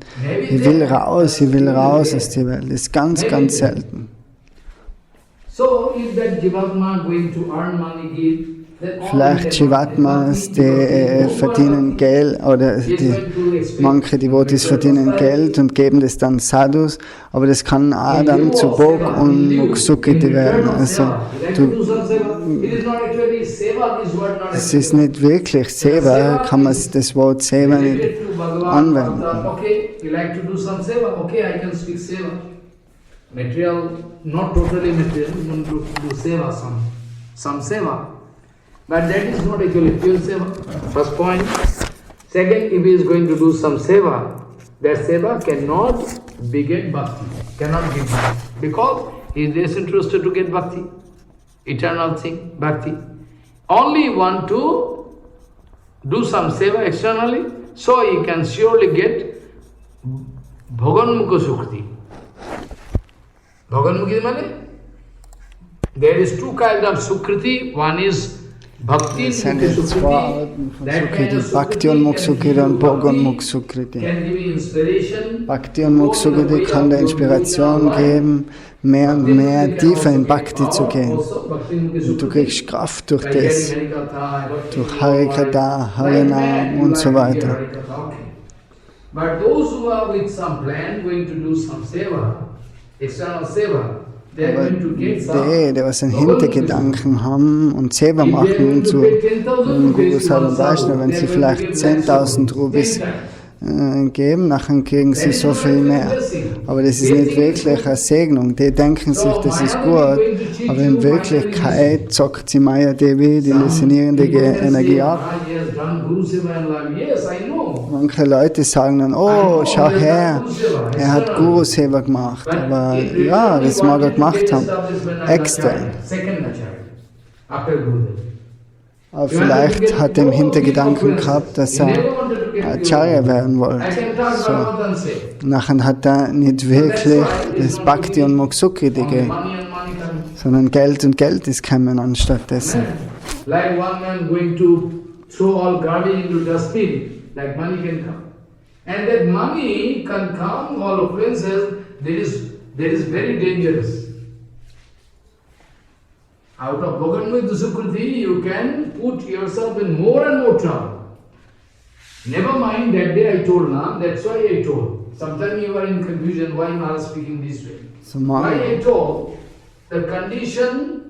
Ich will raus aus der Welt. Das ist ganz, ganz selten. Vielleicht Jivatmas, die verdienen Geld, oder manche Devotis verdienen Geld und geben das dann Sadhus, aber das kann auch dann zu Bhog und Muksukhiti werden. Also, es ist nicht wirklich Seva, kann man das Wort Seva nicht anwenden. Material, not totally material, to do seva, some seva. But that is not actually pure seva. First point. Second, if he is going to do some seva, that seva cannot beget bhakti, cannot give bhakti. Because he is less interested to get bhakti, eternal thing, bhakti. Only want to do some seva externally, so he can surely get bhoganmukha sukriti. Bhoganmukhi means there is two kinds of sukriti. One is bhakti Sukriti, Bhakti und Muksukriti und Bhog und Muksukriti. Bhakti und Muksukriti kann dir Inspiration geben, mehr und mehr tiefer in Bhakti zu gehen. Und du kriegst Kraft durch das, durch Harikatha, Harinam und so weiter. But those who are with some plan going to do some seva, external seva, aber die was einen Hintergedanken haben und Seva machen zu Guru Sadhu Vaishnava, wenn sie vielleicht 10.000 Rubis geben, nachher kriegen sie so viel mehr. Aber das ist nicht wirklich eine Segnung. Die denken sich, das ist gut, aber in Wirklichkeit zockt sie Maya Devi die listenierende Energie ab. Manche Leute sagen dann, oh, schau her, er hat Guru Seva gemacht. Aber ja, das mag er gemacht haben, extern. Aber vielleicht hat er im Hintergedanken gehabt, dass er Acharya werden wollte. So. Nachher hat er nicht wirklich das Bhakti und Muksukhiti gegeben, sondern Geld und Geld ist gekommen anstattdessen. Like one man going to throw all garbage into dustbin, like money can come. And that money can come, all offenses, that is very dangerous. Out of Bhoganmukha Sukriti, you can put yourself in more and more trouble. Never mind that day I told, that's why I told. Sometimes you are in confusion, why am I speaking this way? Why I told, the condition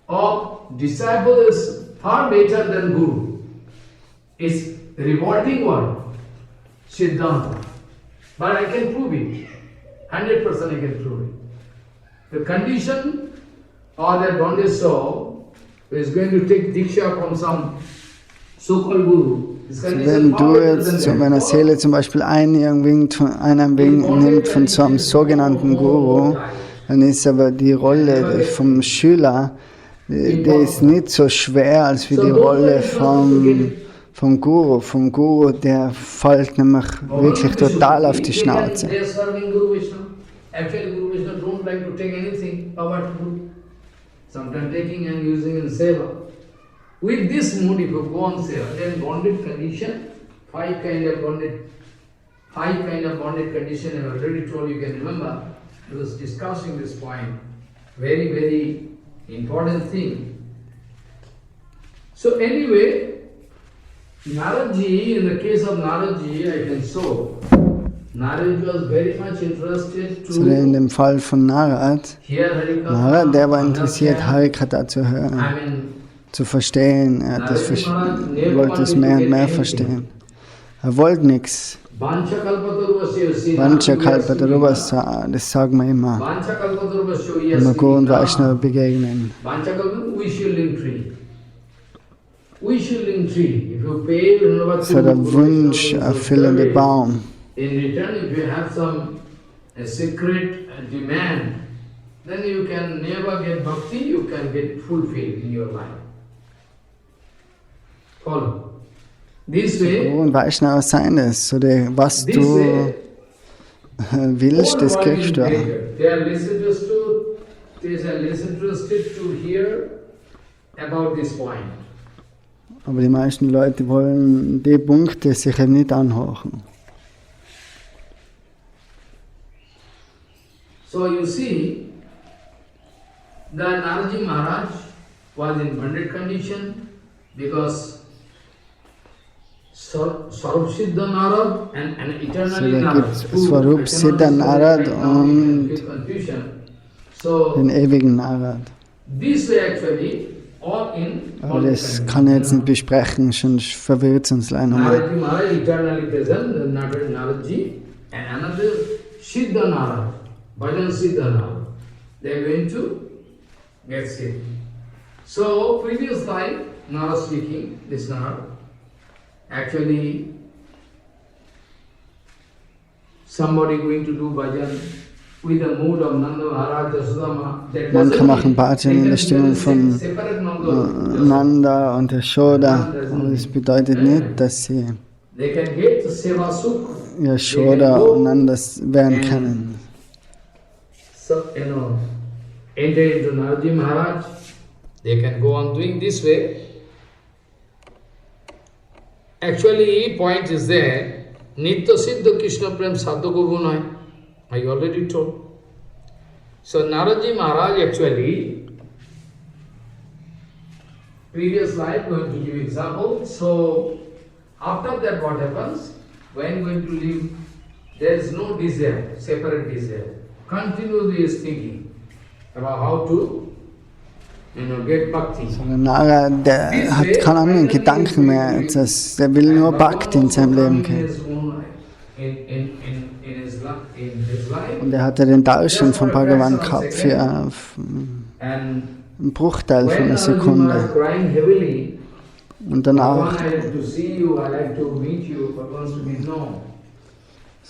of disciple is far better than Guru. It's revolting word, Siddhanta. But I can prove it. 100% I can prove it. The condition or that bondage soul who is going to take Diksha from some so-called Guru. Wenn du jetzt zu meiner Seele zum Beispiel einen nimmt von so einem sogenannten Guru, dann ist aber die Rolle vom Schüler, die ist nicht so schwer als wie die Rolle vom Guru. Vom Guru, der fällt nämlich wirklich total auf die Schnauze. Actually, Guru Vishnu don't like to take anything power to do. Sometimes taking and using in seva. With this mood, if you go on seva, then bonded condition, five kind of bonded condition. I already told you can remember. I was discussing this point. Very, very important thing. So anyway, Naradji, in the case of Naradji, I can show. Narad was very much interested to in dem Fall von Narad, der war interessiert, Harikatha zu hören, zu verstehen. Er wollte es mehr und mehr verstehen. Er wollte nichts. Vanchakalpatarubhasya, das sagen wir immer, wenn wir Guru und Vaishnava begegnen. So der Wunsch erfüllende Baum. In return, if you have some secret demand, then you can never get bhakti, you can get fulfilled in your life. Follow. This way, Und Vaishnava sein ist, so was du willst, das kriegst du. They are less interested to hear about this point. Aber die meisten Leute wollen die Punkte sich eben nicht anhören. So you see that Naradji Maharaj was in bonded condition because Swarup Siddha Narad and eternally Narad. Swarup Siddha Narad und den ewigen Narad. This way actually all in. Aber das kann ich jetzt nicht besprechen, sonst verwirrt es uns leider nochmal. Naradji Maharaj eternally present, Naradji, and another Siddha Narad. Bhajan Siddhana, they are going to get sick. So, previous life, Nara speaking, this Nara, actually, somebody going to do bhajan with the mood of Nanda Maharaj, Yasodama. Manche machen Bhajan in der Stimmung von Nanda und Yashoda, aber das bedeutet nicht, dass sie Yashoda und Nanda werden können. So, enter into Naradji Maharaj, they can go on doing this way. Actually, point is there, Nitya Siddha Krishna Prem Sadhu Gurunai, I already told. So, Naradji Maharaj actually, previous life, going to give example. So, after that what happens? When going to live, there is no desire, separate desire. Continuously is thinking about how to, get bhakti. So der Nara, der hat keinen anderen Gedanken mehr, der will nur Bhakti in seinem Leben kennen. Und er hatte den Darshan von Bhagavan gehabt für einen Bruchteil von einer Sekunde. Und danach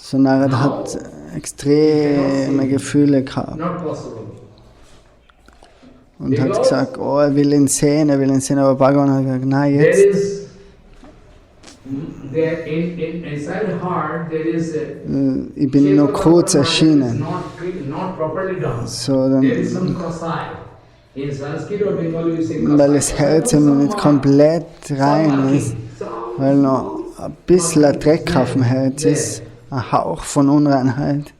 so Narad hat extreme Gefühle gehabt. Und hat gesagt, oh, er will ihn sehen, aber Bhagavan hat gesagt, nein, jetzt. Ich bin nur kurz erschienen. So, dann, weil das Herz immer nicht komplett rein ist, weil noch ein bisschen Dreck auf dem Herz ist, ein Hauch von Unreinheit.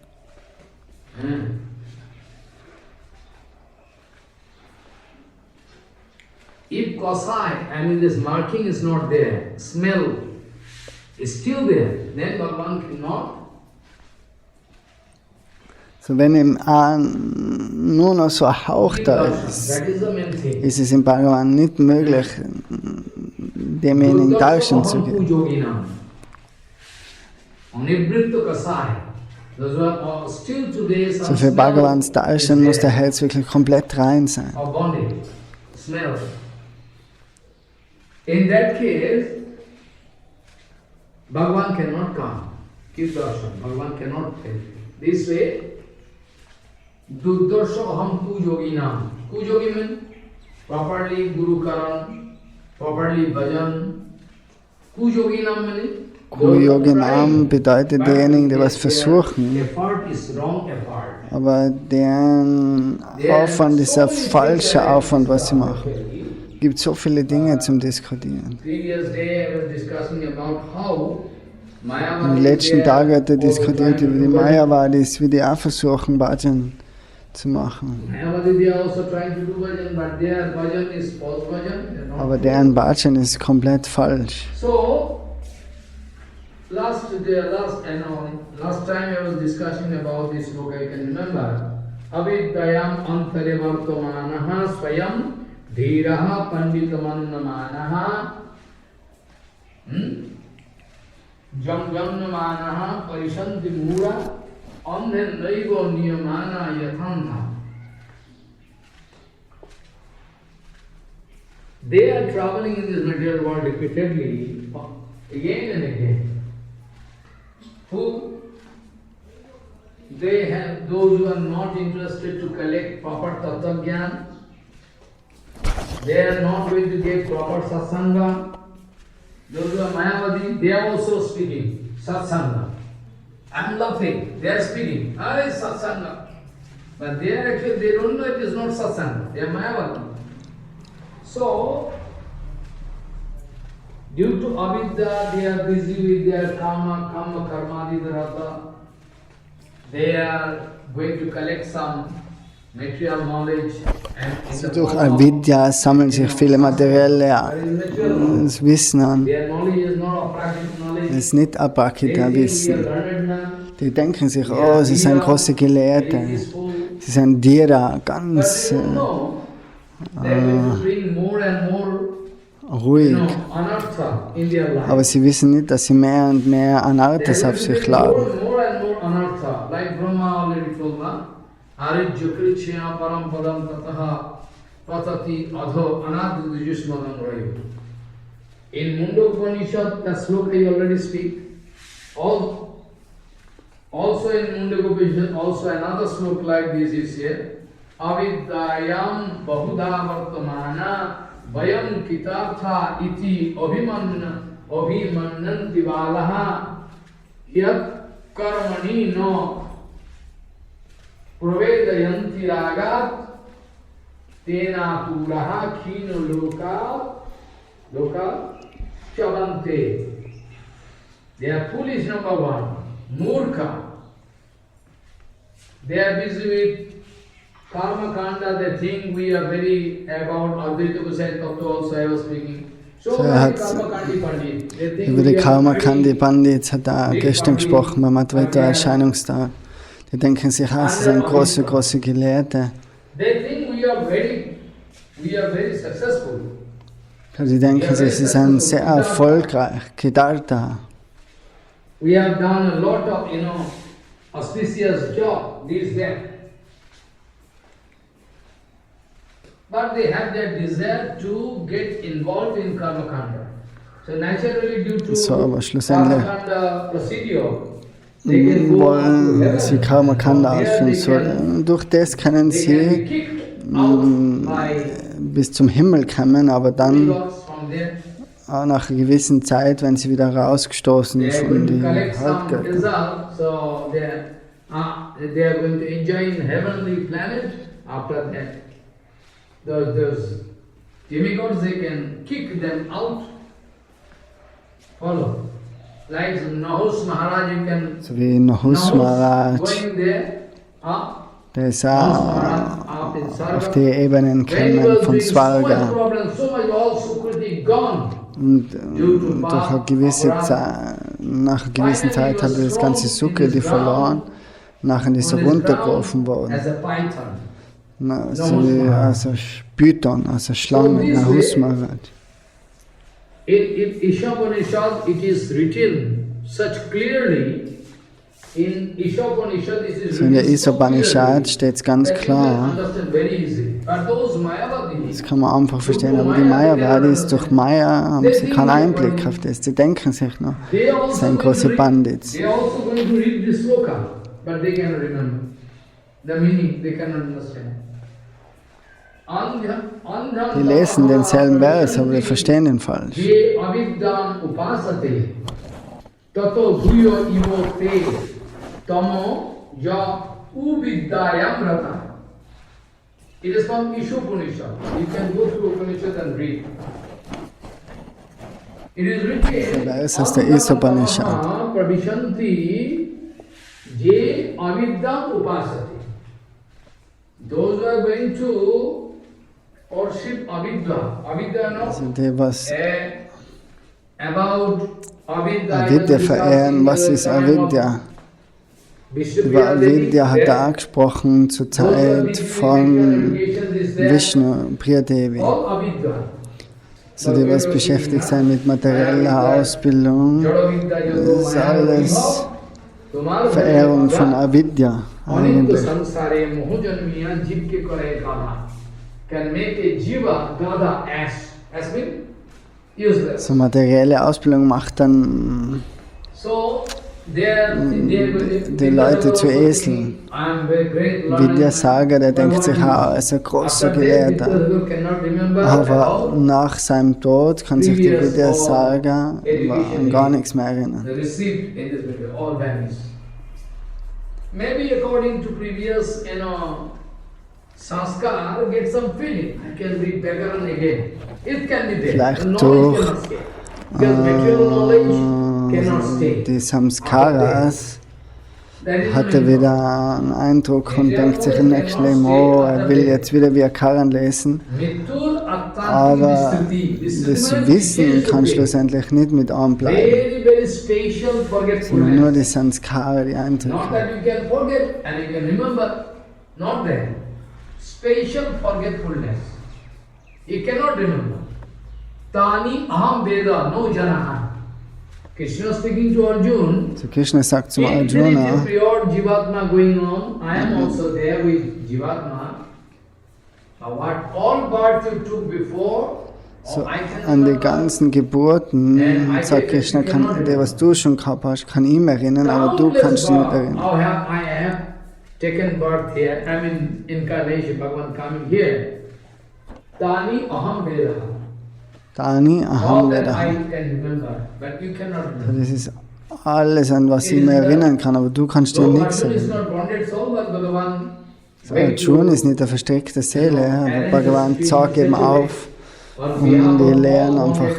If Kosai, this marking is not there, smell is still there, then Bhagavan cannot. So, wenn im nur noch so ein Hauch da ist, That is the main thing. ist es im Bhagavan nicht möglich, demjenigen Darshan zu geben. Yoginam. Anibritta Kasai. Those who are still today So für Bhagavans Darshan muss der Hals wirklich komplett rein sein. of bondage, smell. In that case, Bhagavan cannot come. Give darshan. Bhagavan cannot help. This way, Duddarsha aham kujoginam. Kujogi means properly Guru Karan, properly Bhajan. Kujoginam means Kujoginam bedeutet diejenigen, die was versuchen, effort is wrong effort. aber deren Aufwand ist ein falscher Aufwand, was sie machen. Es gibt so viele Dinge zum Diskutieren. Previous day I was discussing about how Am letzten Tag hat er diskutiert über die Mayavadis, wie die auch versuchen, Bhajan zu machen. Mayavadi, they are also trying to do bhajan, but their bhajan is false bhajan. Aber deren Bhajan ist komplett falsch. So, last time I was discussing about this book, I can remember. Avidyayam antare vartamanaha swayam dhiraha panditamannamanaha jam jamnamanaha parishanti mura andhen naivo niyamana yathantha. They are traveling in this material world repeatedly, again and again. Who? They have those who are not interested to collect proper tattva jnana. They are not going to get proper satsanga. Those who are Mayavadi, they are also speaking satsanga. I am laughing. They are speaking. Ah, it's satsanga. But they are actually, they don't know it is not satsanga. They are Mayavadi. So, due to avidya, they are busy with their karma, karmadi dharata. They are going to collect some material knowledge. Also durch Avidya sammeln sich viele materielle Wissen an. Their knowledge is not aprakshita knowledge. Es ist nicht Aprakita-Wissen. They are learned man. Die denken sich, oh, sie sind große Gelehrte, sie sind Dhira, ganz But they don't know they're going to bring more and more, ruhig. anartha in their life. Aber sie wissen nicht, dass sie mehr und mehr Anarthas auf sich laden. More and more anartha. Like Brahma already told us, Arijya krichya param padam tataha patati adho anadidujusmadam rayu. In Mundopanishad, the sloka I already speak. Also in Mundopanishad, also another sloka like this is here. Avidyayam bahuda vartamana vayam kitartha iti abhimannanti valaha yat karmani no pravedayanti ragat tena turaha khino loka chavante. They are foolish, number one. Murkha. They are busy with karma kanda. They think we are very about Advaita Gosai Tattva also I was speaking. So many karma kandi pandit. They think Über die we are Karma very Kandi Pandits hat er gestern gesprochen beim Advaita-Erscheinungstag. Die denken sich, sie sind große Gelehrte. They think we are very successful. Die denken sich, sie sind sehr erfolgreich, Kedarta. We have done a lot of, auspicious job, this, that. But they have that desire to get involved in karma kanda. So naturally due to So, aber schlussendlich karma kanda procedure, they can go up to wollen heaven. sie Karma Kanda There ausführen. they So, can- durch das können They can be sie kicked out by bis zum Himmel kommen, aber dann gods from there. auch nach einer gewissen Zeit, wenn sie wieder rausgestoßen They are von going to den collect some Halbgöttern. result, so they are going to enjoy in heavenly planet. After that, those demigods, they can kick them out. Follow. Like Nahus Maharaj, you can So wie Nahus Maharaj, going there, der ist Nahus auch Maharaj up in Sarga. auf die Ebenen When he gekommen was von doing so much Svarga. problem, so much all Sukriti gone. Und durch eine gewisse Zeit, nach einer gewissen Zeit hat er das ganze Sukriti verloren. nachher ist er runtergeworfen worden. as a python. So wie also Python, also Schlange, Nahus Maharaj. In Ishopanishad it is written such clearly. In Ishopanishad it is So in der written so Isopanishad clearly steht es ganz that you can klar. understand very easily. But those Mayavadis, Das kann man einfach verstehen. Aber die Mayavadis, durch Maya haben sie keinen Einblick auf das. Sie denken sich noch, they das also sind große Bandits. they also going to read this sloka, but they cannot remember the meaning. They cannot understand. Die lesen denselben Vers, aber die verstehen den falsch. Je aviddan upasate tato bhuyo ivo te tamo ja uvidyayam rata. It is from Ishopanishad. You can go through Upanishad and read. It is written, Der Vers aus der Isopanishad. Pravishanti je aviddan upasate. Those who are going to worship Avidya. Avidya, no? Also die, was About Avidya. Avidya verehren, was ist Avidya? Über Avidya hat er gesprochen zur Zeit von Vishnu, Priyadevi. All Avidya. So die, was beschäftigt sind mit materieller Ausbildung, das ist alles Verehrung von Avidya eigentlich. Can make a jiva gada as mean useless. So materielle Ausbildung macht dann So die Leute zu Eseln. Vidyasagar, der denkt sich, er ist ein großer Gelehrter. Aber nach seinem Tod kann sich der Vidyasagar an gar nichts mehr erinnern. Maybe according to previous, sanskar, get some feeling. I can read Bhagavan again. It can be there. Vielleicht The knowledge durch cannot stay. Because material knowledge cannot stay. die Samskaras hat er wieder einen Eindruck und denkt sich im nächsten Leben, oh, er will jetzt wieder wie Karan lesen. Aber das Wissen kann schlussendlich nicht mit einem bleiben, Very, very special sondern nur die forgetfulness. Samskara, die Not Eindrücke. that you can forget and you can remember. Not that. Special forgetfulness. You cannot remember. Tani aham veda no janaha. Krishna speaking to Arjun. So Krishna sagt zum In very Arjuna, pure Jivatma going on. I am also there with Jivatma. Now what all births you took before, so I can an die remember. ganzen Geburten, sagt Krishna, kann, der was du schon gehabt hast, kann ihm erinnern, aber du kannst dich nicht erinnern. How I have taken birth here, I mean incarnation, Bhagavan coming here. Tani aham veda. Dani, aham All that veda. I can remember, but you cannot remember. Das ist alles, an was ich mich erinnern kann, aber du kannst dir Though nichts Arjuna is erinnern. not bonded soul, but Bhagavan So, Arjuna ist nicht eine verstrickte Seele, aber Bhagavan zeigt eben auf, um die Lehren einfach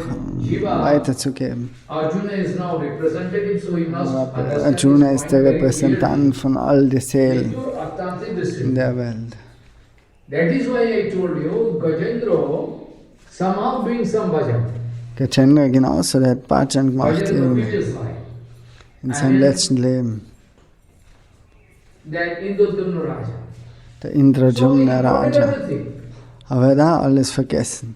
weiterzugeben. Arjuna is now representative, so he must Aber understand Arjuna his ist der point very Repräsentant von all den Seelen clearly. Attanti in Drisya. der Welt. That is why I told you, Gajendra somehow doing some bhajan. Gajendra genauso, der hat Bhajan gemacht Bhajan from irgendwie previous life. in seinem letzten Leben. That Indodumna Raja. Der So he Indrajumna forgot Raja. everything. Aber er hat alles vergessen.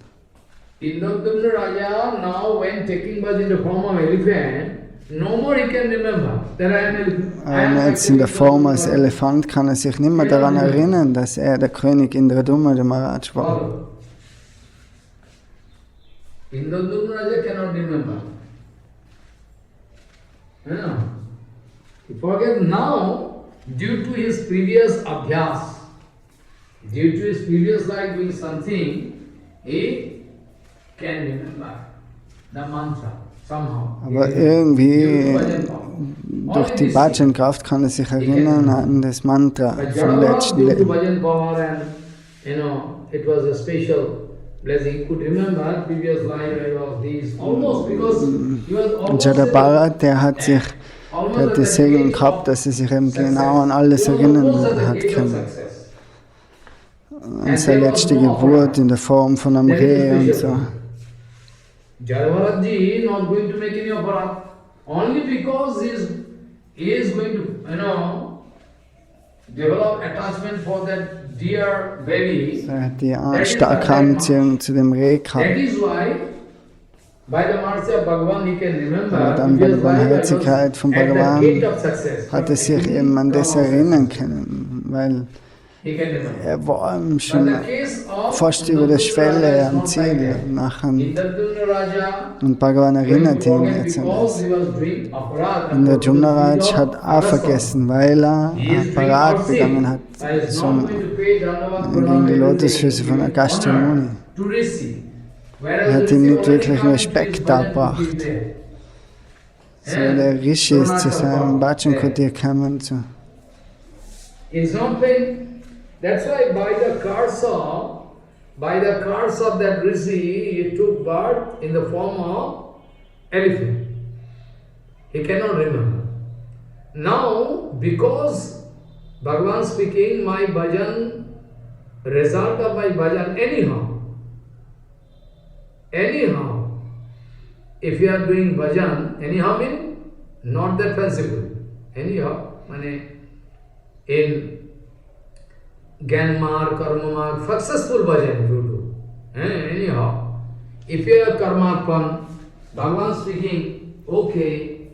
Indodumna Raja now when taking birth in the form of elephant, no more he can remember that I am Jetzt in der actually Form als Elefant kann er sich nicht mehr daran erinnern, dass er der König Indradumna Maharaj war. Follow. Indodumna Raja cannot remember. Yeah. He forget now due to his previous abhyas, due to his previous life doing something, he can remember the mantra somehow. Aber irgendwie durch die Bhajan-Kraft kann er sich erinnern an das Mantra vom letzten Due to Leben. bhajan power and it was a special blessing. He could remember previous life I was this almost because he was Und almost Jadabharat, der hat das Segen gehabt, dass er sich eben genau an alles erinnern hat können. An seine letzte Geburt in der Form von einem Reh und so. Jadabharatji not going to make any aparat only because he is going to develop attachment for that dear baby. Er hat die starke Anziehung zu dem Reh gehabt. That is why, by the mercy of Bhagavan, he can remember. Aber dann bei der Barmherzigkeit von Bhagavan hat er sich eben an das erinnern können, weil er war schon fast über der Schwelle am Ziel nachher. Und Bhagavan erinnert ihn jetzt an das. Und der Jumnaraj hat auch vergessen, weil er Aparat begangen hat, gegen die Lotusfüße von Agastya Muni. Er hat ihm nicht wirklich Respekt dargebracht. So, der Rishi ist zu seinem Bhajan Kutir gekommen. That's why by the curse of that Rishi, he took birth in the form of elephant. He cannot remember. Now, because Bhagavan speaking, my bhajan, result of my bhajan, anyhow, if you are doing bhajan, anyhow means not that fanciful. Anyhow, in Gyan marg, karma marg, successful bhajan if you do. Anyhow, if you are karmatpan, Bhagavan speaking, okay,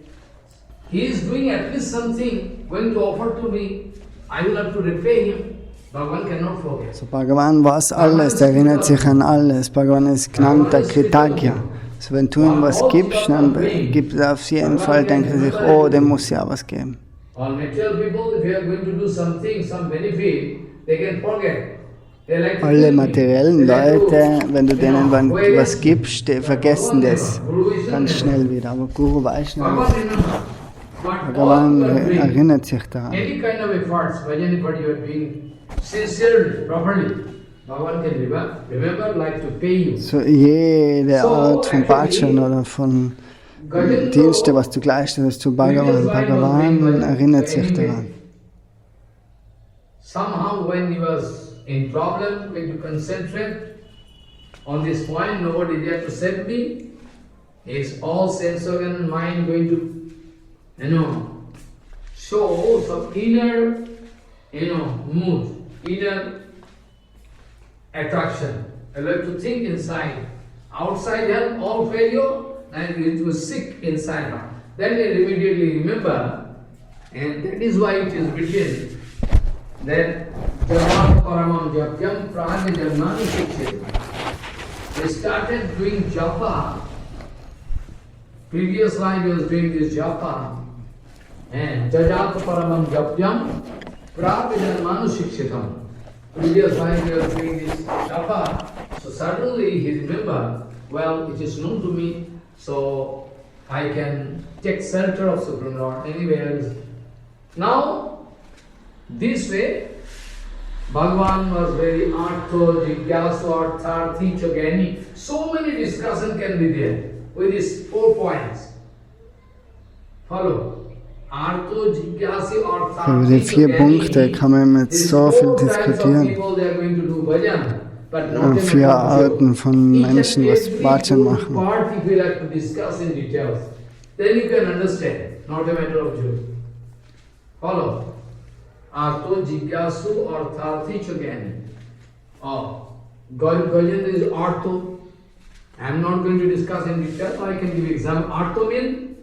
he is doing at least something, going to offer to me, I will have to repay him. Bhagavan cannot forget. So Bhagavan weiß alles, er erinnert sich an alles. Bhagavan ist genannt der Kritagya. So wenn du ihm was gibst, dann gibt er auf jeden Fall, denkt er sich, oh, dem muss ja was geben. All material people, if you are going to do something, some benefit, they can forget. Alle materiellen Leute, wenn du denen was gibst, die vergessen das ganz schnell wieder. Aber Guru Vaishnava, Bhagavan erinnert sich daran. Any kind of efforts, bhajan effort you are doing sincerely, properly, Bhagavan can remember, like to pay you. So jede Art von Bhajan oder von Dienste, was du leistest zu Bhagavan, Bhagavan erinnert sich daran. Somehow when he was in problem, when you concentrate on this point, nobody there to save me, is all sense organ and mind going to, show some inner, mood, inner attraction. I like to think inside. Outside help, all failure, and it was sick inside her. Then I immediately remember, and that is why it is written that Javat Paramam Japyam Prana Janmani Shikshit. They started doing japa. Previous life he was doing this japa. And Javat Paramam Japyam Prana Janmani Shikshitam. Previous life he was doing this japa. So suddenly he remembered, well, it is known to me, so I can take shelter of Supreme Lord anywhere else. Now, this way, Bhagavan was very artho, jigyasu, artharthi, chogani. So many discussion can be there with these 4 points. Follow. Artho, jigyasi, artharthi, Über die 4 Punkte kann man mit so viel diskutieren. 4 Arten von Menschen, was Bhajan machen. Then you can understand, not a matter of joke. Follow. Artho, jigyasu, artharthi, chogani. Gajan is artho. I am not going to discuss in detail, I can give example. Artho means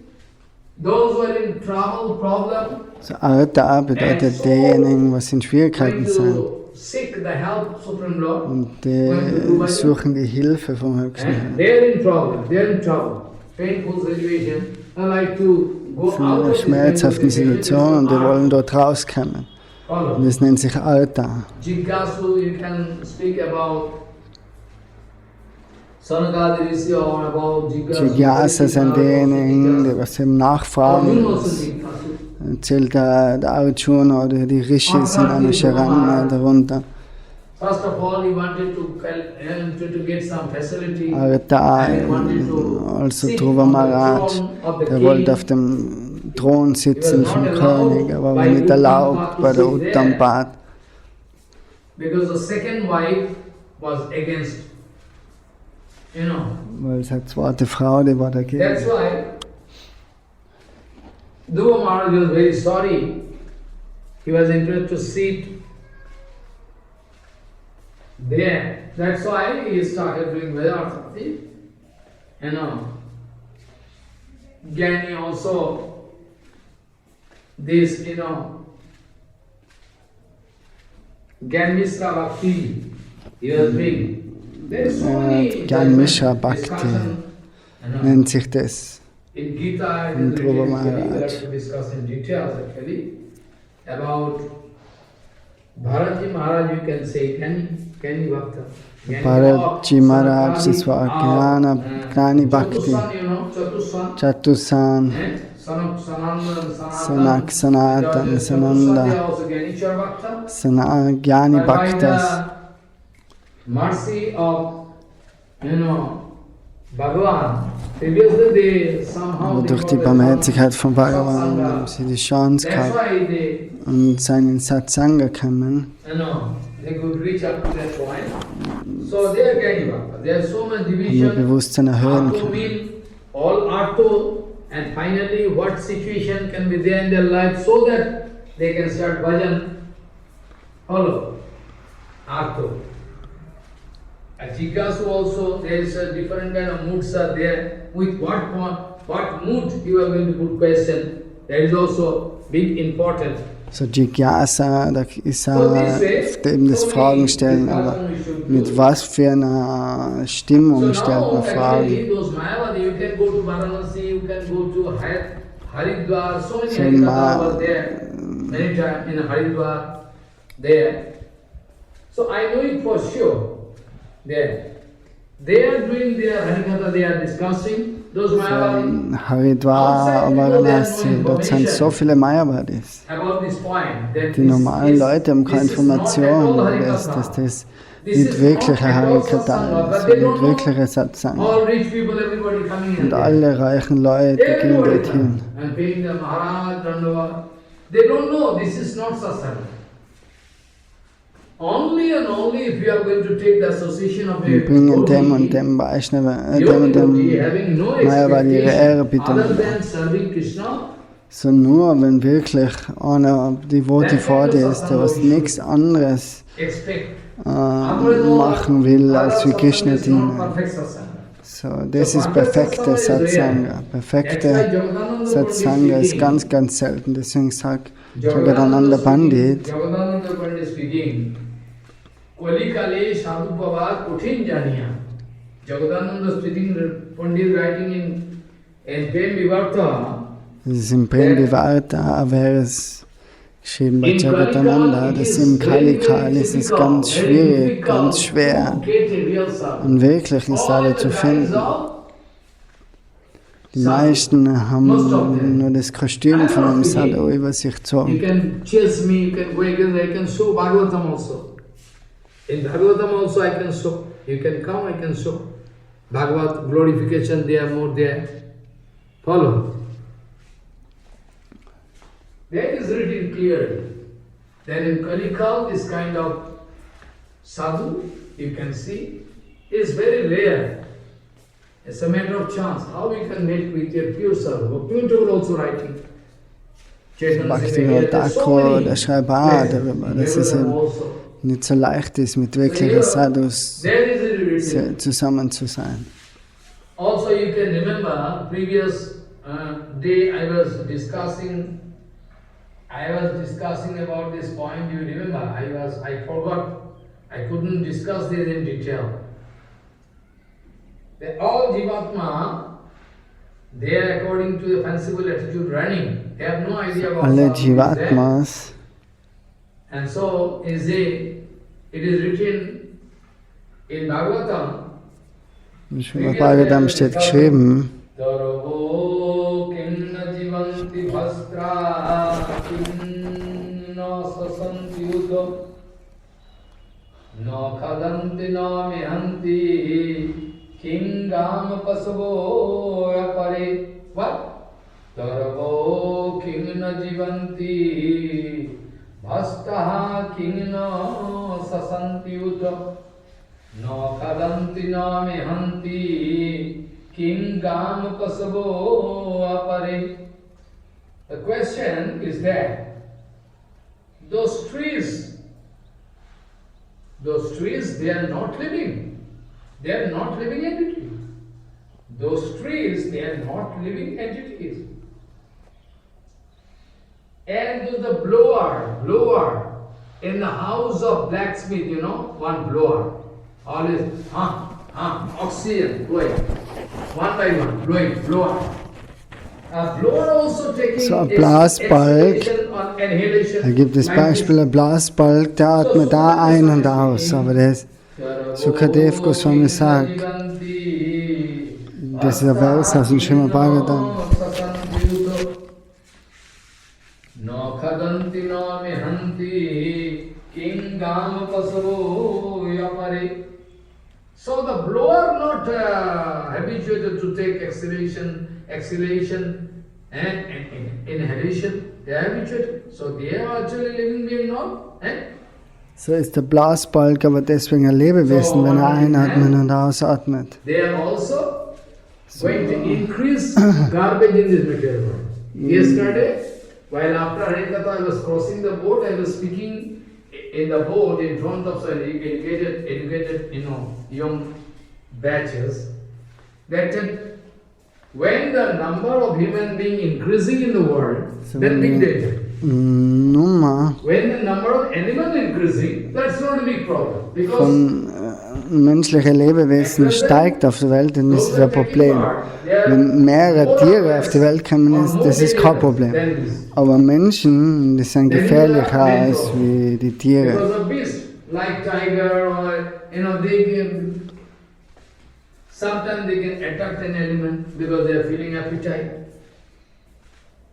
those who are in trouble, problem. So Artha bedeutet diejenigen, was in Schwierigkeiten sind. Seek the help, Supreme Lord. Und die suchen die Hilfe vom Höchsten. They are in trouble, painful situation. I like to go In out einer of this schmerzhaften Situation und die wollen dort rauskommen. Und das nennt sich Artha. Jigyasu, you can speak about Sanakadi Rishi or about Jigyasu. Jigyasa sind diejenigen, die was eben nachfragen. Erzählt der Arjuna oder die Rishis in einer Sharana darunter. First of all, he wanted to get some facility. Artha, also Dhruva Maharaj, der wollte auf dem Thron sitzen vom König, aber war nicht erlaubt bei der Uttam Bhat. Because the second wife was against, Weil seine zweite Frau, die war dagegen. That's why Dhruva Maharaj was very sorry. he was interested to sit there. That's why he started doing Vedanta. You know, Gyani also, this, you know, Gyanmishra Bhakti, he was doing. There is so many Gyanmishra Bhakti discussion, you know, nennt sich das. in Gita, it in is Dhruva written, Maharaj. we have to discuss in details actually about Bharati Maharaj, you can say, Gyani Bhakta. Bharati Maharaj, das war Gnani Bhakti. Chatusan, Sanak Sanatan, Sananda, Gyani Bhaktas. Mercy of, you know, Bhagavan. Previously they somehow Durch die Barmherzigkeit von Bhagavan haben sie die Chance gehabt und seinen Satsanga kommen. Ihr Bewusstsein erhöhen können. All Arto, and finally what situation can be there in their life so that they can start bhajan. Follow. Arto. At Jigyasu also there is a different kind of moods are there. With what mood you are going to put question, that is also big important. So Jigyasa, da ist eben das Fragen stellen, aber mit was für einer Stimmung stellt man Fragen? So I know it for sure. They are doing their Harikatha, they are discussing. Haridwar, Varanasi, dort sind so viele Mayavadis. Die normalen Leute haben keine Information über das, dass das nicht wirkliche Harikatha ist, nicht wirkliche Satsang. Und alle reichen Leute gehen dorthin. Wir bringen dem und dem Vaishnava, dem und dem Mayavadi ihre Ehre bieten. So nur, wenn wirklich einer Devotee vor dir ist, der was nichts anderes machen will, als wie Krishna dienen. So, das ist perfekte Satsanga. Perfekte Satsanga ist ganz, ganz selten. Deswegen sagt Jagadananda Pandit, Kolikale sadhu baba kothin janiya. Jagadananda Pandit writing in Prem Vivarta. Das ist im Prem Vivarta, wäre es geschrieben bei Jagadananda, dass im Kali ist es ganz schwierig, ganz schwer, einen wirklichen Sadhu zu finden. Die meisten haben nur das Kostüm von einem Sadhu über sich gezogen. You can chase me, you can go again, I can show Bhagavatam also. In Bhagavatam also I can show. You can come, I can show. Bhagavat glorification, they are more there. Follow. That is written clearly. That in Kalikal, this kind of sadhu, you can see, is very rare. It's a matter of chance. How we can meet with a pure sadhu? Bhaktivinoda also writing. Bhaktivinoda Thakur, der schreibt darüber, dass es nicht so leicht ist, mit wirklichen Sadhus zusammen zu sein. Also you can remember, previous day I was discussing about this point. You remember, I forgot, I couldn't discuss this in detail. That all Jivatma, they are according to the fanciful attitude running. They have no idea about alle Jivatmas. And so it is written in Bhagavatam. Im Bhagavatam steht geschrieben, Darvo kinna jivanti bhastra kinna sasanti uto na khadanti na mehanti kingam pasavo apare. What? Darvo kinna jivanti bhastaha kinna sasanti uto no kadanti na mehanti kingam pasavo apare. The question is that those trees, they are not living. They are not living entities. Those trees, they are not living entities. And the blower in the house of blacksmith, you know, one blower, always, oxygen blowing, one by one, blower. A blower also taking So ein Blasbalg, exhalation or inhalation. da gibt es Beispiele, Blasbalg, der atmet da ein und aus, aber das Sukadev Goswami sagt, das ist der Vers aus dem Srimad Bhagavatam. No khadanti no mihanti kingam pasavo yapare. So the blower not habituated to take exhalation and inhalation. They are habituated. So they are actually living being not. So ist der Blasbalg aber deswegen ein Lebewesen, wenn er einatmet und ausatmet. They are also going to increase garbage in this material world. Yesterday, while after Harikatha I was crossing the boat, I was speaking in the boat in front of some educated, young batches, that when the number of human beings increasing in the world, then big danger. Nummer When the number of animals increasing, that's not a big problem. Because von menschlichen Lebewesen steigt auf der Welt, dann ist es ein Problem. Wenn mehrere Tiere auf die Welt kommen, das ist kein Problem. Aber Menschen, die sind gefährlicher als wie die Tiere. because of beasts like tiger or sometimes they can attack an element because they are feeling appetite.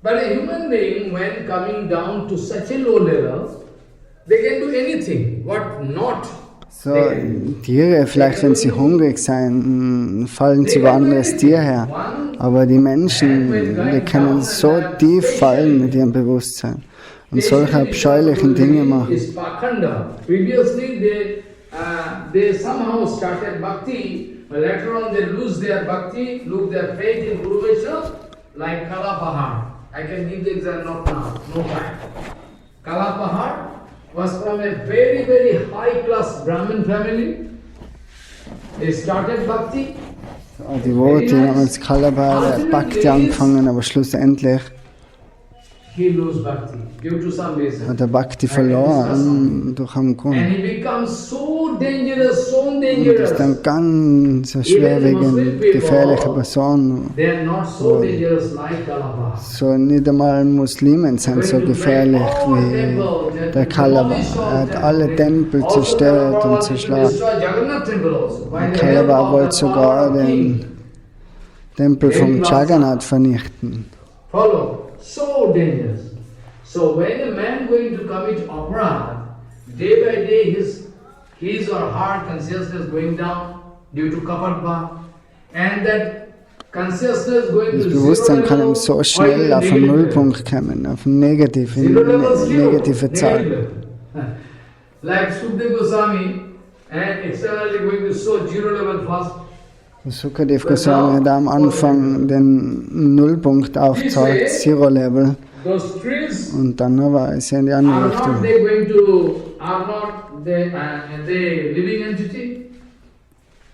But a human being, when coming down to such a low level, they can do anything. What not? So, Tiere, vielleicht wenn sie hungrig sind, fallen sie woanders Tier her. Aber die Menschen, die können so tief fallen mit ihrem Bewusstsein und solche abscheulichen Dinge machen. Is Pakhanda. Previously they somehow started bhakti, but later on they lose their bhakti, lose their faith in Guru Vaishnava, like Kalapahar. I can give the example not now, no time. Kalapahar was from a very, very high class Brahmin family. They started bhakti. Die Devoti haben als Kalabha Bhakti angefangen, aber schlussendlich He lose bhakti due to some reason. hat er Bhakti verloren durch einen Grund. And he becomes so dangerous, so Und dangerous. ist dann ganz eine schwerwiegend gefährliche Person. They are not so dangerous like Kalabha. So nicht einmal Muslimen sind so gefährlich wie der Kalabha. Er hat alle Tempel zerstört und zerschlagen. Kalabha wollte sogar den Tempel vom Jagannath vernichten. Follow. So dangerous. So when a man going to commit aparad, day by day his or her consciousness going down due to kapatva, and that consciousness going Das to Bewusstsein zero kann ihm level, so or schnell even auf einen negative. Nullpunkt kommen, auf eine negative Zahl. Negative. Like Sukdev Goswami, and externally going to so zero level fast. Sukadev Goswami hat am Anfang den Nullpunkt aufgezeigt, Zero Level, Those trees und dann aber ist er in die andere are not Richtung. they going to are not they living entity?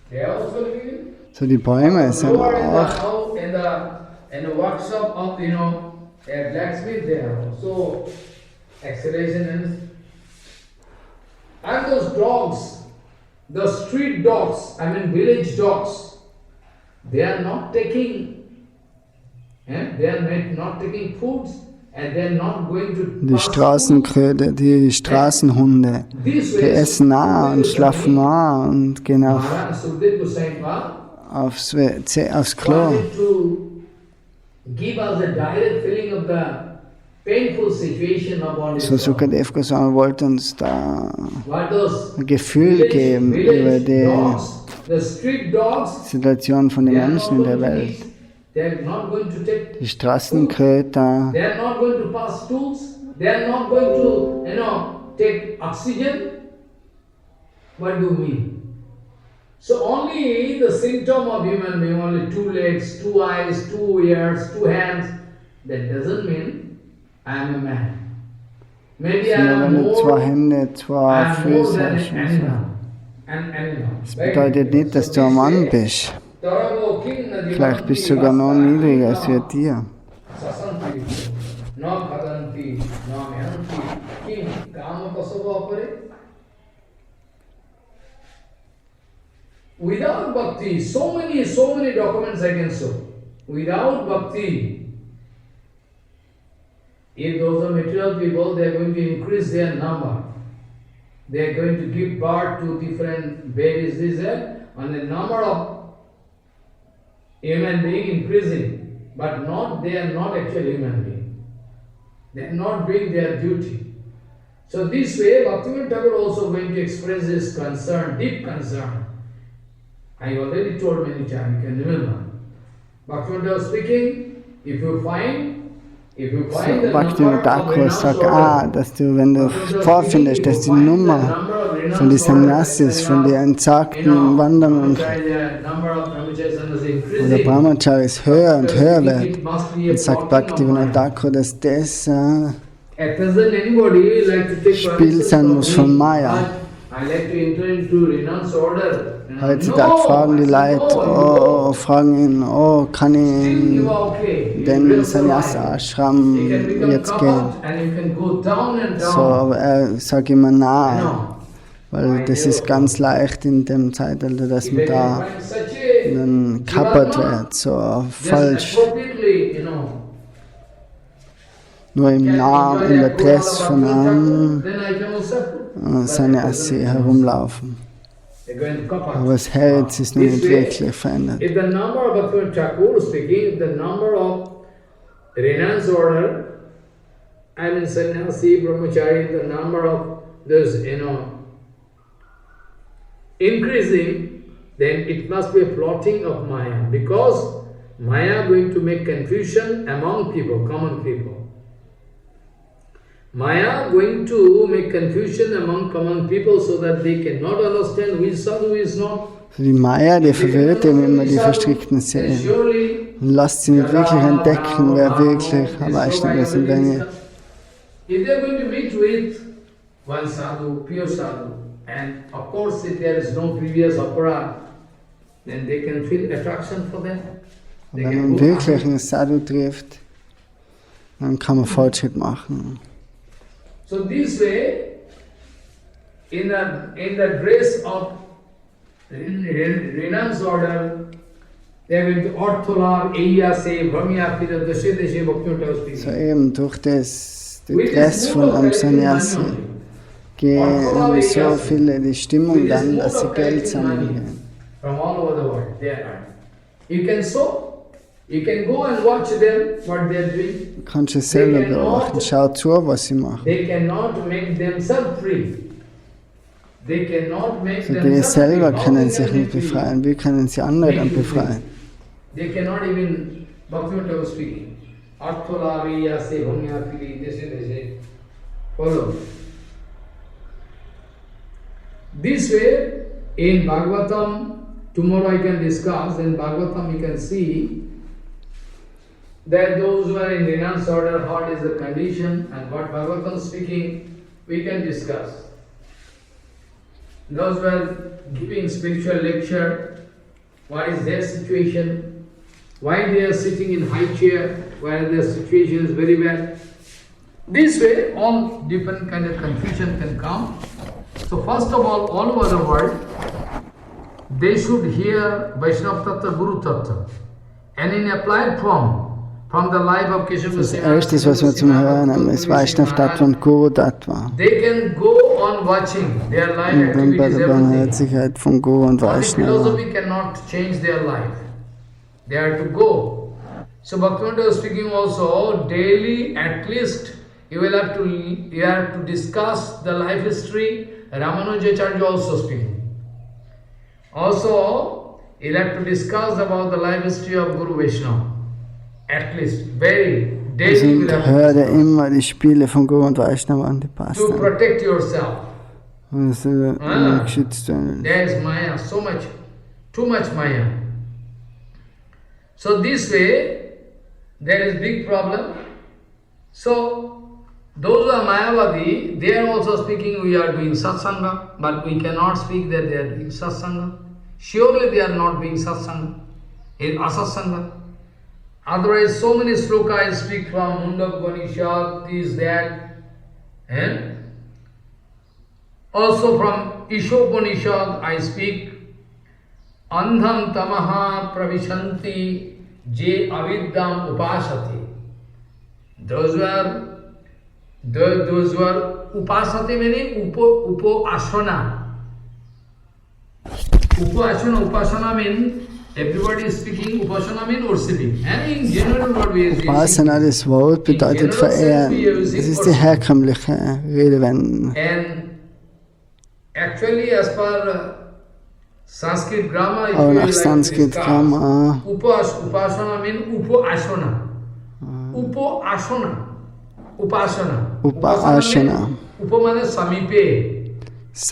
They are also living. So die Bäume sind Lower in the auch, house, in the workshop of a blacksmith, they are also acceleration and those dogs, the street dogs, I mean village dogs, they are not taking, they are not taking foods, and they are not going to. die Straßenkröte, die Straßenhunde, This die way, essen nah und schlafen nah und gehen Maharaj Sukdev Goswami aufs Klo. wanted to give us a direct feeling of the painful situation of all So this. Sukadev Goswami wollte uns da What those ein Gefühl geben über die dogs, the street dogs, Situation von den they are Menschen not in der going to Welt. eat. They are not going to take. Die Straßenkröter, They are not going to pass stools. They are not going to, take oxygen. What do you mean? So only the symptom of human being, only 2 legs, 2 eyes, 2 ears, 2 hands, that doesn't mean I am a man. Maybe I Nur am wenn du zwei more, Hände, I zwei am more Füße than hast. an Und so. animal. An animal. Das Very bedeutet nicht, dass du ein Mann bist. Taravo King Vielleicht bist du sogar noch niedriger als wir dir. Sasanti, no Kadanti, no Mehanti, King, Kama Pasava opere. Without bhakti, so many documents I can show. Without bhakti, if those are material people, they are going to increase their number. They are going to give birth to different babies, this and the number of human being increasing, but not they are not actually human being. They are not doing their duty. So this way, Bhaktivinoda Thakur also going to express his concern, deep concern. I already told many times, you can remember. Bhaktivinoda was speaking, if you find So, Bhaktivinoda Thakur sagt, dass du, wenn du vorfindest, dass die Nummer von den Sannyasis, von den entsagten Wanderern oder Brahmacharis höher und höher wird, dann sagt Bhaktivinoda Thakur, dass das Spiel sein muss von Maya. Heutzutage fragen die Leute, fragen ihn, kann ich den Sannyasa-Ashram jetzt gehen? So, aber er sagt immer nein, weil das ist ganz leicht in dem Zeitalter, dass man da dann kappert wird, so falsch. Nur im Namen, in der Dress von einem Sannyasi herumlaufen. Aber das Herz ist noch nicht wirklich verändert. If the number of Bhaktivinoda Thakur speaking, if the number of renounced order, I mean sannyasi, brahmachari, the number of those, increasing, then it must be a plotting of Maya, because Maya going to make confusion among people, common people. Maya going to make confusion among common people so that they cannot understand who is sadhu, who is not. Die Maya, die verwirrt eben immer die verstrickten Seelen. Und lasst sie nicht wirklich entdecken, wer wirklich Vaishnava ist und wer nicht. If they are going to meet with one sadhu, pure sadhu, and of course if there is no previous opera, then they can feel attraction for them. Und wenn man wirklich einen Sadhu trifft, dann kann man Fortschritt machen. So this way, in the dress of renounced order, they are going to Ortholar, Eyase, Brahmya, Pira, Dashe, Dashe, Bhaktivinoda speaking. So eben durch den Dress von einem Sannyasi gehen so viele die Stimmung dann, dass sie Geld sammeln gehen. From all over the world, they are. You can so. You can go and watch them, what they are doing. Du kannst es selber beobachten, schau zu, was sie machen. They cannot make themselves free. They cannot make So die themselves selber free. können sich nicht befreien, wie können sie andere dann befreien? They cannot even, Bhaktivinoda was speaking. Artholavi, Yase, Bhamya, Pili, Desi. Follow. This way, in Bhagavatam, tomorrow I can discuss, in Bhagavatam you can see that those who are in renounced order, what is the condition, and what Bhagavatam is speaking, we can discuss. Those who are giving spiritual lecture, what is their situation, why they are sitting in high chair, where their situation is very bad. This way, all different kind of confusion can come. So first of all over the world, they should hear Vaishnava Tattva, Guru Tattva, and in applied form, from the life of Keshav Das Goswami. Erste, was wir zum Hören haben, ist Vaishnava Tattva und Guru Tattva. They can go on watching their life Und dann bei activities, der everything. Barmherzigkeit von Guru und Only Vaishnava. philosophy cannot change their life. They are to go. So Bhaktivinoda was speaking also, daily at least you have to discuss the life history. Ramanujacharya also speaking. Also, you have to discuss about the life history of Guru Vaishnava. At least, very daily you will Also have höre to discuss. immer die Spiele von Guru und Vaishnava an, die To passen. protect yourself. Und so immer geschützt werden. There is Maya, so much, too much Maya. So this way, there is big problem. So, Those who are Mayavadi, they are also speaking we are doing satsanga, but we cannot speak that they are doing satsanga. Surely they are not doing satsanga, in asatsanga. Otherwise, so many sloka I speak from Mundaka, this, that, and also from Ishopanishad I speak, Andham tamaha pravishanti je aviddam upasati. Those were upasati meaning upo asana. Upasana means everybody is speaking, upasana means worshipping. And in general what we are using. Upasana, das Wort bedeutet verehren. Das ist die herkömmliche Redewendung. And actually as per Sanskrit grammar, if Aber you nach like Sanskrit Grammar upasana means upo asana. Upo asana. Upasana. Upasana. Upo means samipe.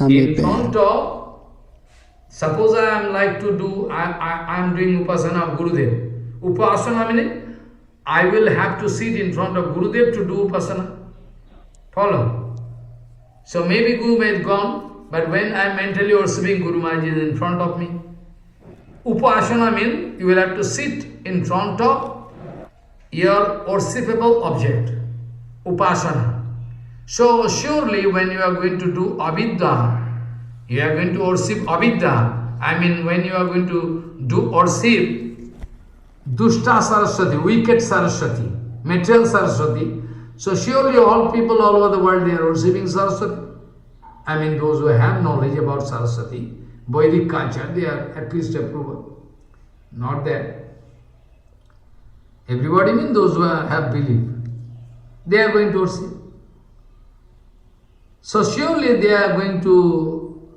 In front of, suppose I am like to do, I am doing upasana of Gurudev. Upasana meaning I will have to sit in front of Gurudev to do upasana. Follow? So maybe Guru may have gone, but when I am mentally worshipping, Guru Maharaj is in front of me. Upasana means you will have to sit in front of your worshipable object. Upasana. So surely when you are going to do avidya, you are going to worship avidya. I mean when you are going to do worship Dushta Saraswati, wicked Saraswati, material Saraswati. So surely all people all over the world they are worshipping Saraswati. I mean those who have knowledge about Saraswati, Vedic culture, they are at least approval. Not that. Everybody means those who have belief. They are going to worship. So surely they are going to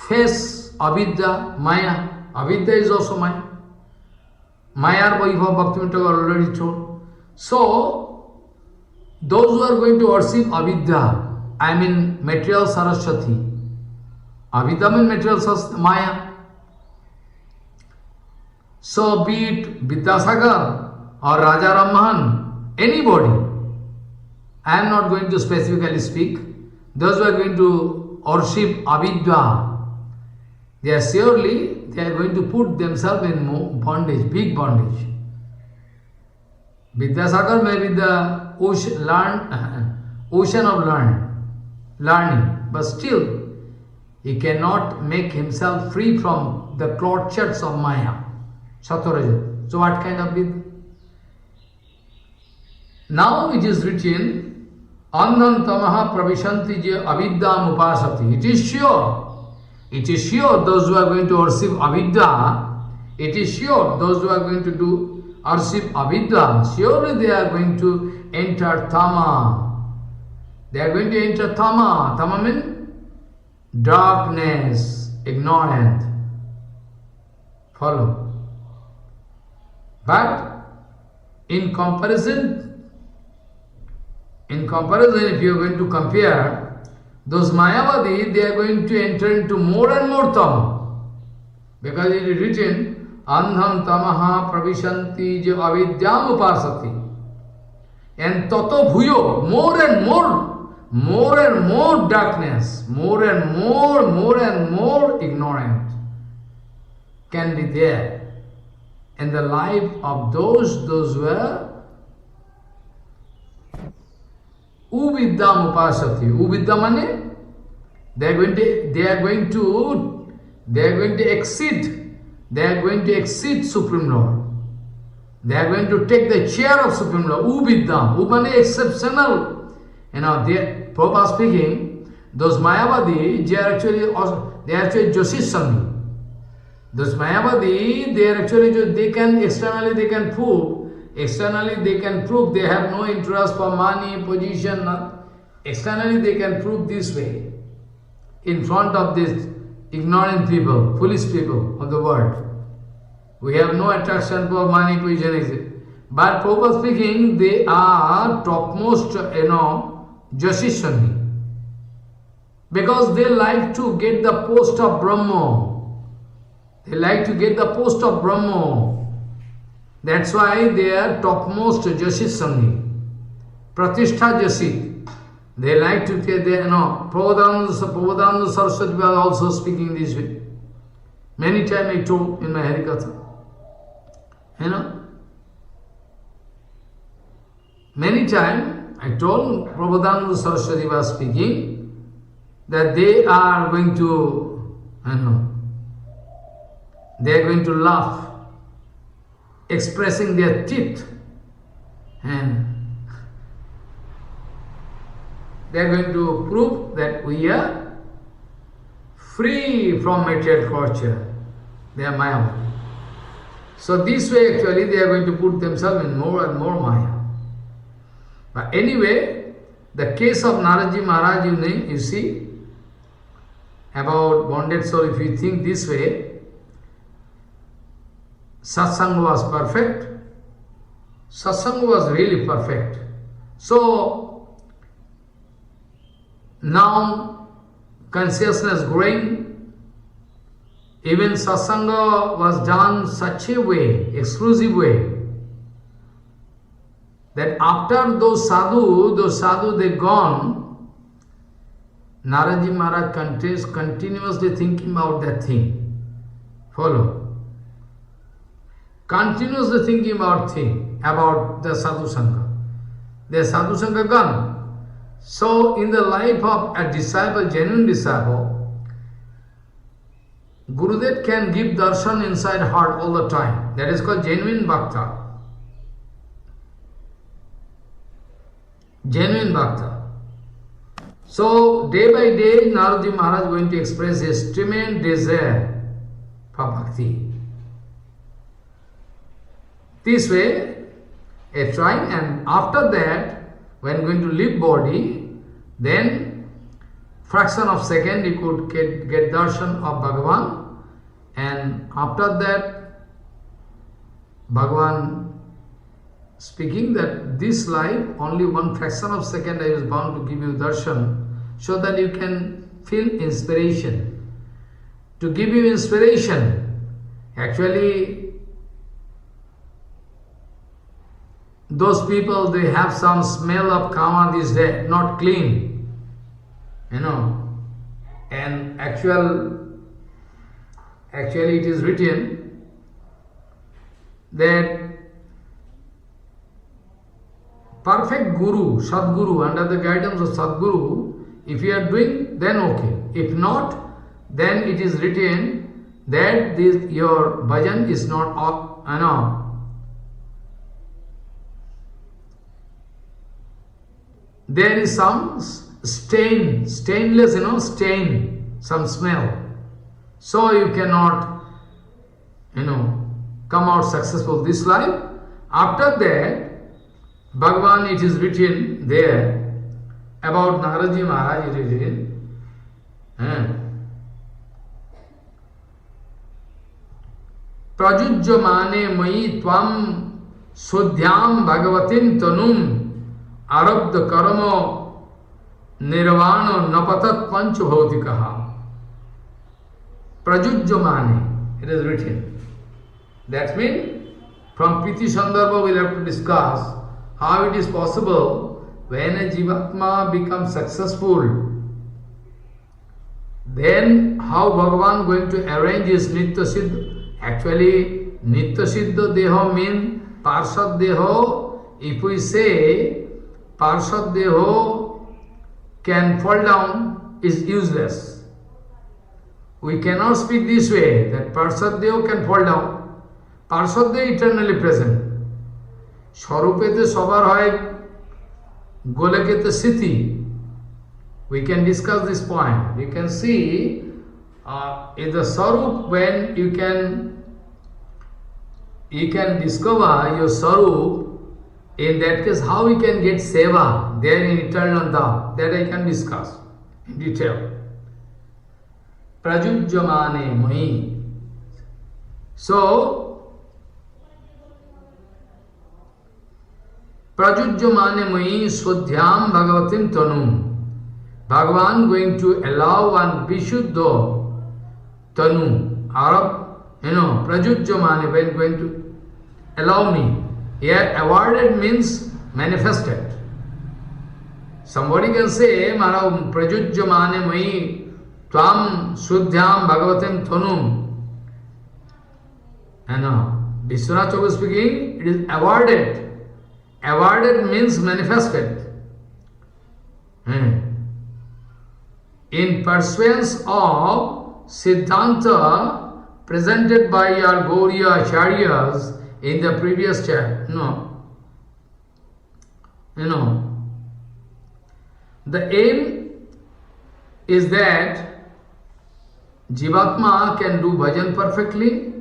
face avidya, maya. Avidya is also maya. Maya Vaibhav Bhaktivinoda Thakur already told. So those who are going to worship avidya, I mean material Saraswati. Avidya means material Saraswati, maya. So be it Vidyasagar or Raja Rammohan, anybody. I am not going to specifically speak. Those who are going to worship avidya, they are going to put themselves in bondage, big bondage. Vidyasagar may be the ocean of learning, but still he cannot make himself free from the tortures of Maya, Sattva-raja. So what kind of vidya? Now it is written, Andham tamaha pravishanti je aviddam upasati. It is sure those who are going to worship avidya, it is sure those who are going to do worship avidya, surely they are going to enter tama. They are going to enter tama. Tama means darkness, ignorant. Follow. But in comparison, if you are going to compare, those Mayavadi, they are going to enter into more and more tama. Because it is written, Andham tamaha pravishanti je avidyam upasati. And tato bhuyo, more and more darkness, more and more ignorant can be there in the life of those who are Uviddam upasati. Uvidya mane they are going to exceed Supreme Lord. They are going to take the chair of Supreme Lord. Uviddam. Upane exceptional. You know, Prabhupada speaking, those Mayavadi, they are actually Joshish Sanghi. Those Mayavadi, they can externally prove they have no interest for money, position. Externally they can prove this way. In front of these ignorant people, foolish people of the world. We have no attraction for money, position. But Prabhupada speaking, they are topmost, Joshish Sanghi. Because they like to get the post of Brahma. They like to get the post of Brahma. That's why they are topmost Joshish Sanghi. Pratishtha Jasit. They like to say, Prabhupada Saraswati was also speaking this way. Many times I told in my Harikatha. Many times I told Prabhupada Saraswati was speaking that they are going to, they are going to laugh, expressing their teeth, and they are going to prove that we are free from material culture. They are Maya. So this way actually they are going to put themselves in more and more Maya. But anyway, the case of Naraji Maharaj, you see, about bonded soul, if you think this way, satsanga was perfect. Satsanga was really perfect. So, now consciousness growing, even satsanga was done such a way, exclusive way, that after those sadhu they gone, Naraji Maharaj continuously thinking about that thing. Follow. Continuously thinking about the sadhu sangha. The sadhu sangha gone. So in the life of a disciple, genuine disciple, Gurudev can give darshan inside heart all the time. That is called genuine bhakta. Genuine bhakta. So day by day, Naraji Maharaj is going to express his tremendous desire for bhakti. This way, a trying, and after that, when going to leave body, then fraction of second he could get darshan of Bhagavan, and after that, Bhagavan speaking that this life, only one fraction of second I was bound to give you darshan, so that you can feel inspiration. To give you inspiration, actually, those people, they have some smell of kama this day, not clean, and actually it is written that perfect Guru, Sadguru, under the guidance of Sadguru, if you are doing, then okay. If not, then it is written that your bhajan is not up, there is some stainless, stain, some smell. So you cannot, come out successful this life. After that, Bhagavan, it is written there, about Naraji Maharaj, it is written, Prajujyamane mai tvam sodhyam bhagavatim tanum arabdha karma nirvana napatat pancha bhautikaha. Prajujyamane, it is written. That means, from Priti Sandarbha we will have to discuss how it is possible when a Jivatma becomes successful, then how Bhagavan going to arrange his Nitya Siddha. Actually, Nitya Siddha Deho means Parshad Deho. If we say Parshad Deho can fall down, is useless. We cannot speak this way, that Parshad Deho can fall down. Parshad Deho eternally present. Swarupete Sabar Hoy Golaketa Siti. We can discuss this point. You can see in the Sarup, when you can discover your Sarup, in that case how we can get Seva there in eternal Dham, that I can discuss in detail. Prajujyamane Mahi. So, Prajujyamane Mahi Swadhyam Bhagavatim Tanum. Bhagavan going to allow one Vishuddha Tanu, Arab, Prajujyamane, when going to allow me. Here, awarded means manifested. Somebody can say, Mara prajujyamane mai tvam shuddhyam bhagavatam thanum. And Vishwanath Thakur speaking, it is awarded. Awarded means manifested. In pursuance of Siddhanta presented by your Gauriya Acharyas in the previous chapter. The aim is that Jivatma can do bhajan perfectly.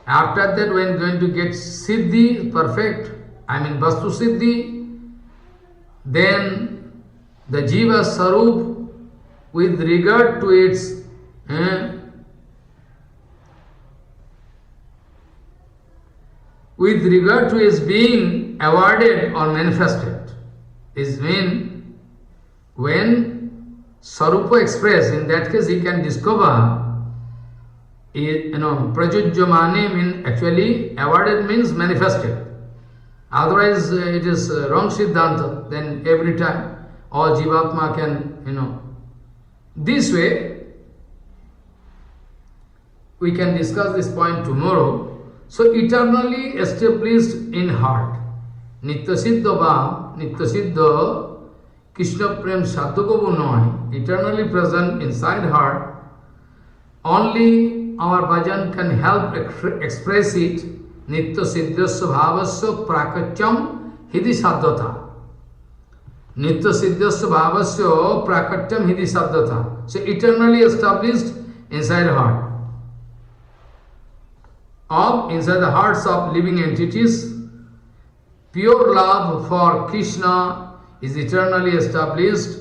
After that, when going to get Siddhi perfect, Vastu Siddhi, then the Jiva Sarup, with regard to its being awarded or manifested, is when Sarupa express, in that case he can discover, prajujyamane means actually awarded means manifested. Otherwise it is wrong Siddhanta. Then every time all Jivatma can, This way, we can discuss this point tomorrow. So eternally established in heart. Nitya Siddha Bhav, Nitya Siddha, Krishna Prem Sadhukavu, eternally present inside heart. Only our bhajan can help express it. Nitya Siddhasya Bhavasya Prakatyam Hidi Saddhata. Nitya Siddhasya Bhavasya Prakatyam Hidi Saddhata. So eternally established inside heart. Inside the hearts of living entities, pure love for Krishna is eternally established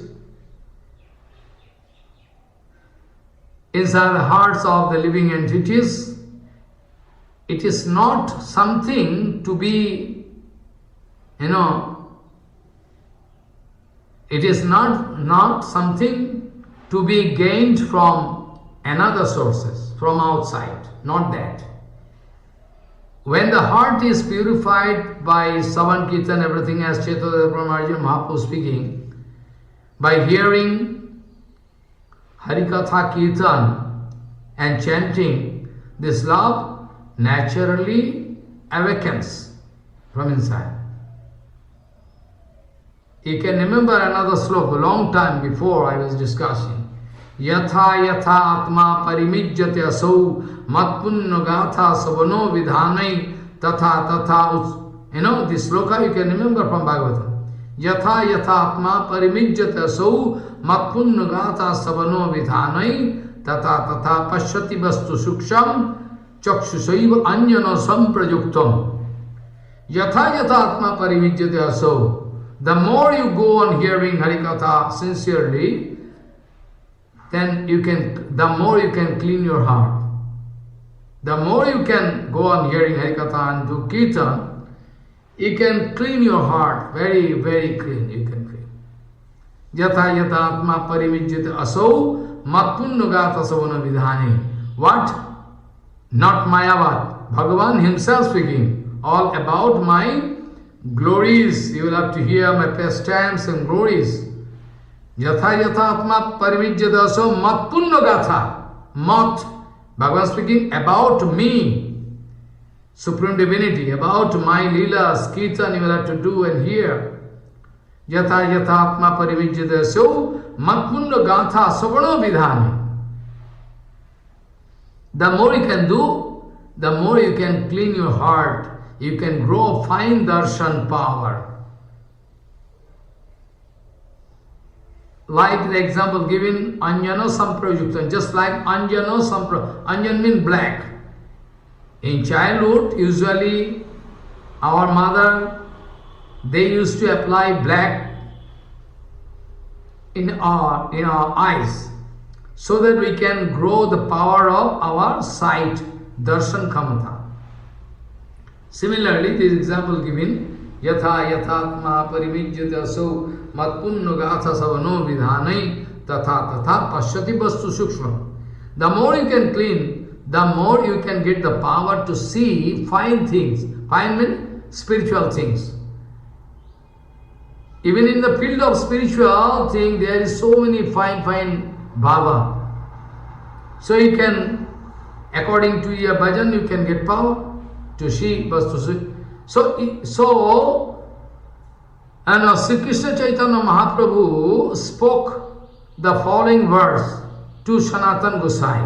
inside the hearts of the living entities. It is not something to be, it is not something to be gained from another sources, from outside, not that. When the heart is purified by Savan Kirtan, everything as Chaitanya Prabhupada Mahaprabhu speaking, by hearing Harikatha Kirtan and chanting, this love naturally awakens from inside. You can remember another sloka, a long time before I was discussing. Yatha yatha atma parimijyate asau matpunno gatha savano vidhanai tatha tatha. This sloka you can remember from Bhagavatam. Yatha yatha atma parimijyate asau matpunno gatha savano vidhanai tatha tatha pashyati vastu suksham chakshusaiva anyana samprayuktam. Yatha yatha atma parimijyate asau. The more you go on hearing Harikatha sincerely, then the more you can clean your heart. The more you can go on hearing Harikatha and do Kirtan, you can clean your heart, very, very clean, you can clean. Yatha yatha atma parimijyate asau matpunnugata savana vidhani. What? Not Mayavad. Bhagavan himself speaking, all about my glories. You will have to hear my pastimes and glories. Yatha yatha atma parimijyate asau matpunnugata. Mat, Bhagavan speaking about me, Supreme Divinity, about my Leelas, Kirtan you will have to do and hear. Yatha yatha atma parimijyate asau matpunnugata savana vidhani. The more you can do, the more you can clean your heart. You can grow fine darshan power. Like the example given, Anjana Samprayuktam, just like Anjana Sampra, Anjan means black. In childhood, usually our mother, they used to apply black in our eyes, so that we can grow the power of our sight, darshan kamata. Similarly, this example given, yatha yathatma parimijyate asau matpunnugatha savano vidhanai tatha tatha pashyati vastu sukshma. The more you can clean, the more you can get the power to see fine things. Fine means spiritual things. Even in the field of spiritual thing, there is so many fine Baba. So you can, according to your bhajan, you can get power to see, to see. So, and Sri Krishna Chaitanya Mahaprabhu spoke the following verse to Sanatana Gosai.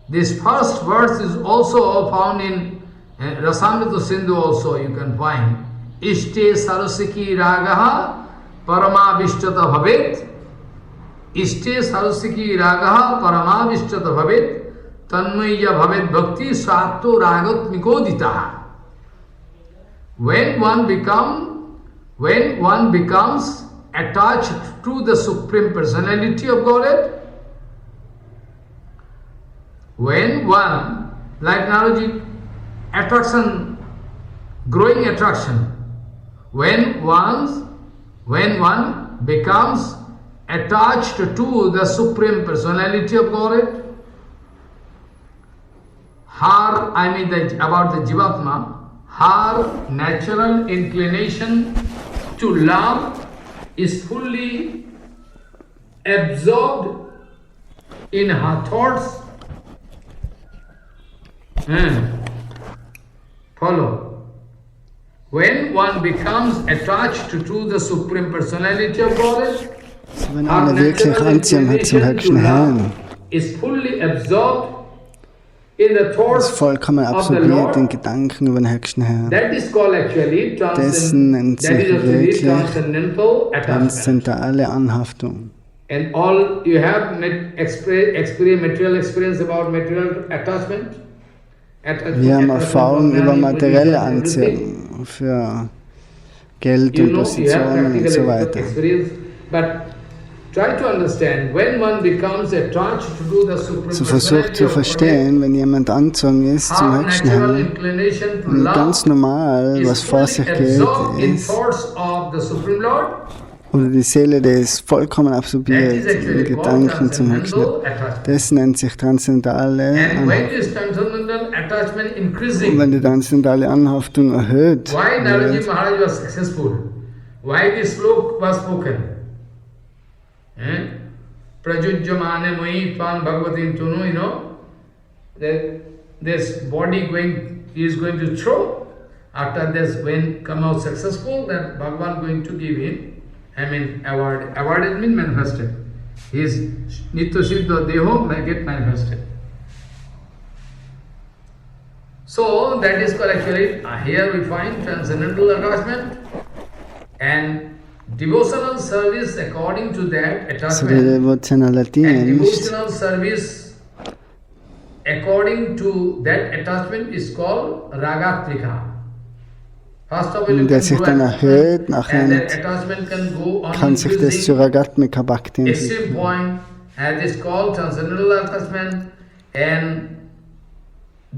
This first verse is also found in Rasamrita Sindhu also, you can find. Ishte sarasiki ragaha paramavishchata bhavet. Ishte sarasiki ragaha paramavishchata bhavet. Tanmaya bhavet bhakti sato ragatmiko ditaha. When one becomes attached to the Supreme Personality of Godhead, when one, like Naraji, attraction, growing attraction, when one becomes attached to the Supreme Personality of Godhead, about the Jivatma, her natural inclination to love is fully absorbed in her thoughts. Follow. When one becomes attached to the Supreme Personality of Godhead, wenn einer wirklich Anziehung hat zum höchsten Herrn, is fully absorbed in the thoughts ist vollkommen absorbiert in Gedanken über den höchsten Herrn. Dessen nennt sich wirklich transzendentale Anhaftung. And all you have material experience about material attachment. Wir haben Erfahrung über materielle Anziehung für Geld und Positionen und so weiter. So versucht zu verstehen, wenn jemand angezogen ist zum höchsten Herrn, und ganz normal, was vor sich geht, ist, oder die Seele, die ist vollkommen absorbiert in Gedanken zum höchsten Herrn. Das nennt sich transzendentale Anhaftung. Und wenn die transzendentale Anhaftung erhöht wird, Prajujyamane moi tvam bhagavatim tunu, that this body is going to throw. After this, when come out successful, then Bhagavan going to give him, award. Awarded means manifested. His Nitya Siddha Deho may get manifested. So that is called actually, here we find transcendental attachment and devotional service according to that attachment. And devotional service according to that attachment is called Ragatrika. First of all, you can sich dann erhöht, nachher kann sich das zu Ragatmika Bhakti entwickeln. Extreme point, as is called transcendental attachment, and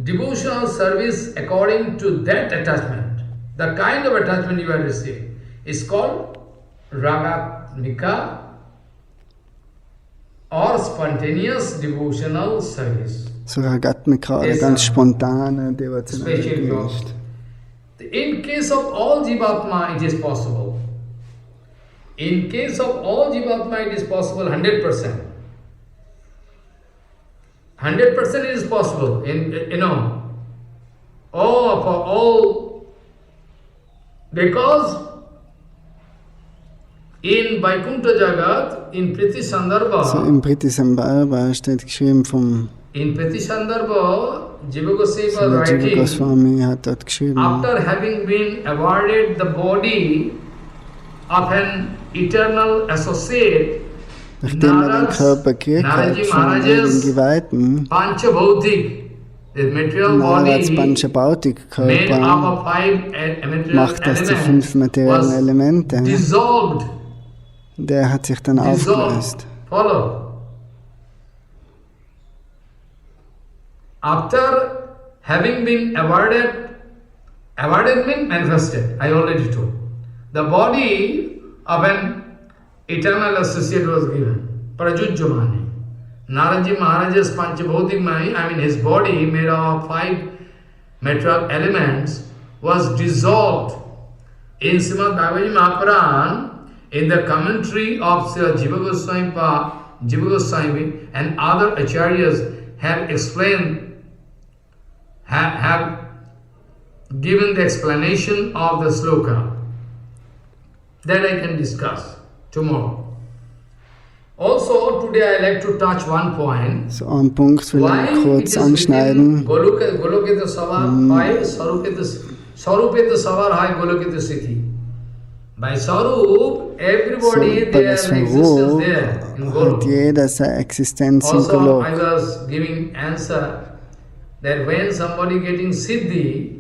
devotional service according to that attachment. The kind of attachment you have received is called Ragatmika or spontaneous devotional service. So Ragatmika oder ganz spontane devotionale. In case of all Jivatma, it is possible. In case of all Jivatma, it is possible 100%. 100% is possible. For all, because in Vaikuntha Jagat, in Priti Sandarbha, so im Priti Sandarbha steht geschrieben vom in Priti Sandarbha, Jiva Goswami hat dort geschrieben, after having been awarded the body of an eternal associate, nachdem den Körper gekriegt hat von den Geweihten, Narats Panchabhautik-Körper macht das die 5 materiellen Elemente. Der hat sich dann aufgelöst. After having been awarded means manifested, I already told. The body of an eternal associate was given, Prajujyamani. Naraji Maharaja's Panchabhautik Maya, his body made of 5 material elements, was dissolved in Srimad Bhagavad Mahapuran, in the commentary of Sri Jiva Goswami and other acharyas have explained, have given the explanation of the sloka that I can discuss tomorrow. Also, today I like to touch one point. So einen Punkt will ich kurz anschneiden. Golokita Savar Hai Sarupeta Savar Hai Golokita Siddhi. By Sarup, everybody So, there is bei existence there in hat Golok. jeder seine Existenz im Also, I Golok. was giving answer that when somebody getting Siddhi,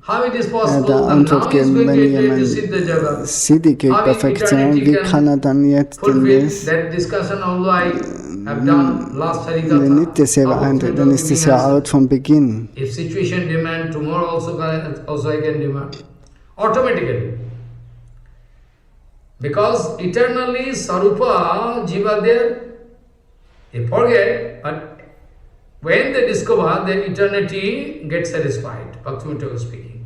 how it is possible Da that now Antwort he is geben, going wenn to enter jemand into Siddha Jagat. Siddhi kriegt, How in Perfektion, eternity wie can kann er dann jetzt in fulfill das, that discussion, although I have done last Harikatha. wenn nicht dasselbe eintritt, dann ist das ja out vom Beginn. If situation demand, tomorrow also I can demand. Automatically. Because eternally Sarupa, Jiva there, they forget, but when they discover, then eternity gets satisfied. Bhaktivinoda was speaking.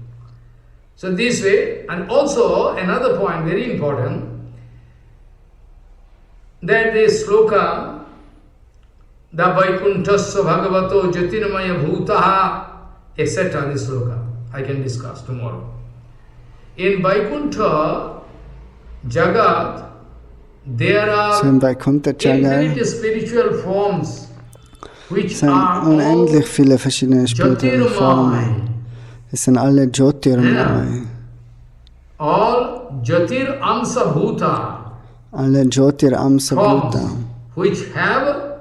So this way, and also another point, very important, that this sloka, the Vaikuntasya Bhagavato Jyotirmaya Bhutaha, etc. This sloka, I can discuss tomorrow. In Vaikuntha Jagat, there are So im Vaikuntha Jagat infinite spiritual forms which sind are unendlich all viele verschiedene spirituelle Formen. Jyotirmaya. Es sind alle Jyotirmaya. Yeah. All Jyotir Amsa Bhuta Alle Jyotir Amsa forms Bhuta. which have,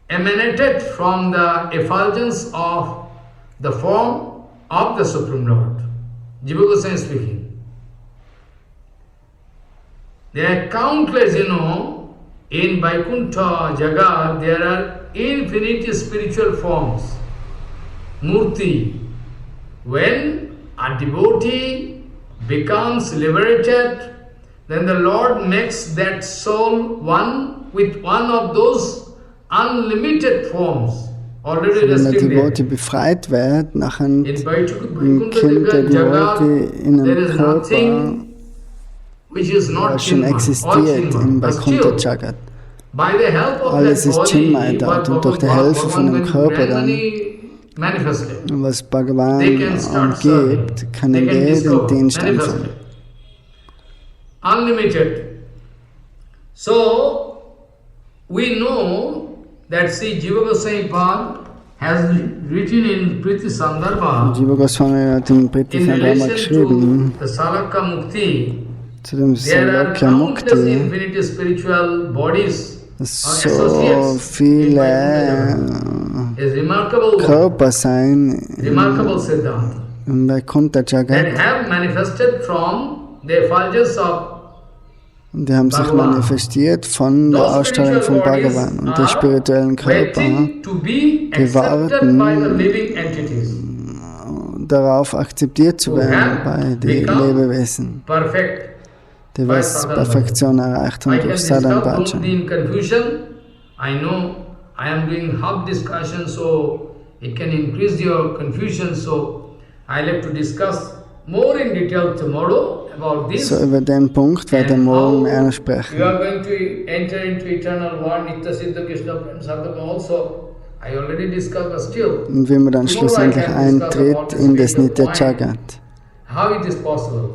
emanated from the effulgence of the form of the Supreme Lord. Jiva Goswami speaking. There are countless, in Vaikuntha Jagat, there are infinite spiritual forms. Murti. When a devotee becomes liberated, then the Lord makes that soul one with one of those unlimited forms already Wenn der resting there. Devotee befreit wird, nachher In kommt der Jagat, Devotee in there einen is Körper, nothing which is der not schon Chinmay, all existiert Chinmay. im But Vaikuntha still, Jagat. by the help of Alles that ist body, Chinmay dort und durch die Hilfe von dem Körper dann, manifested. was Bhagavan They can start umgibt, serving. kann They er can den discover, Dienst manifest anfangen. it. Unlimited. So, we know that Sri Jiva Goswami Pad has written in Priti Sandarbha Jiva Goswami hat in Priti in Sandarbha relation geschrieben, to the Salakya Mukti. zu dem There are Salokya countless Mukti, infinite spiritual bodies or so associates in viele Vaikuntha Jagat. Is remarkable, Körper sein remarkable Siddhanta im Vaikuntha that Jagat. have manifested from the effulgence of Und die haben sich Bhagavan. manifestiert von der those Ausstrahlung von spiritual bodies Bhagavan. Und die are spirituellen Körper waiting to be die accepted by the warten, living entities. darauf akzeptiert zu Who werden have bei den become Lebewesen, Perfect. die by was sadhana. Perfektion erreicht I haben can durch discuss, Sadhan don't Bhajan. be in confusion. I know I am doing half discussion, so it can increase your confusion. So I like to discuss more in detail tomorrow about this. So über den Punkt werde ich and morgen how mehr you sprechen. are going to enter into eternal world, Nitya Siddha Krishna Prem Sadhaka also. I already discussed, but still, Und wie man dann tomorrow I schlussendlich can discuss about eintritt the in das spiritual Nitya point. Jagat. How it is possible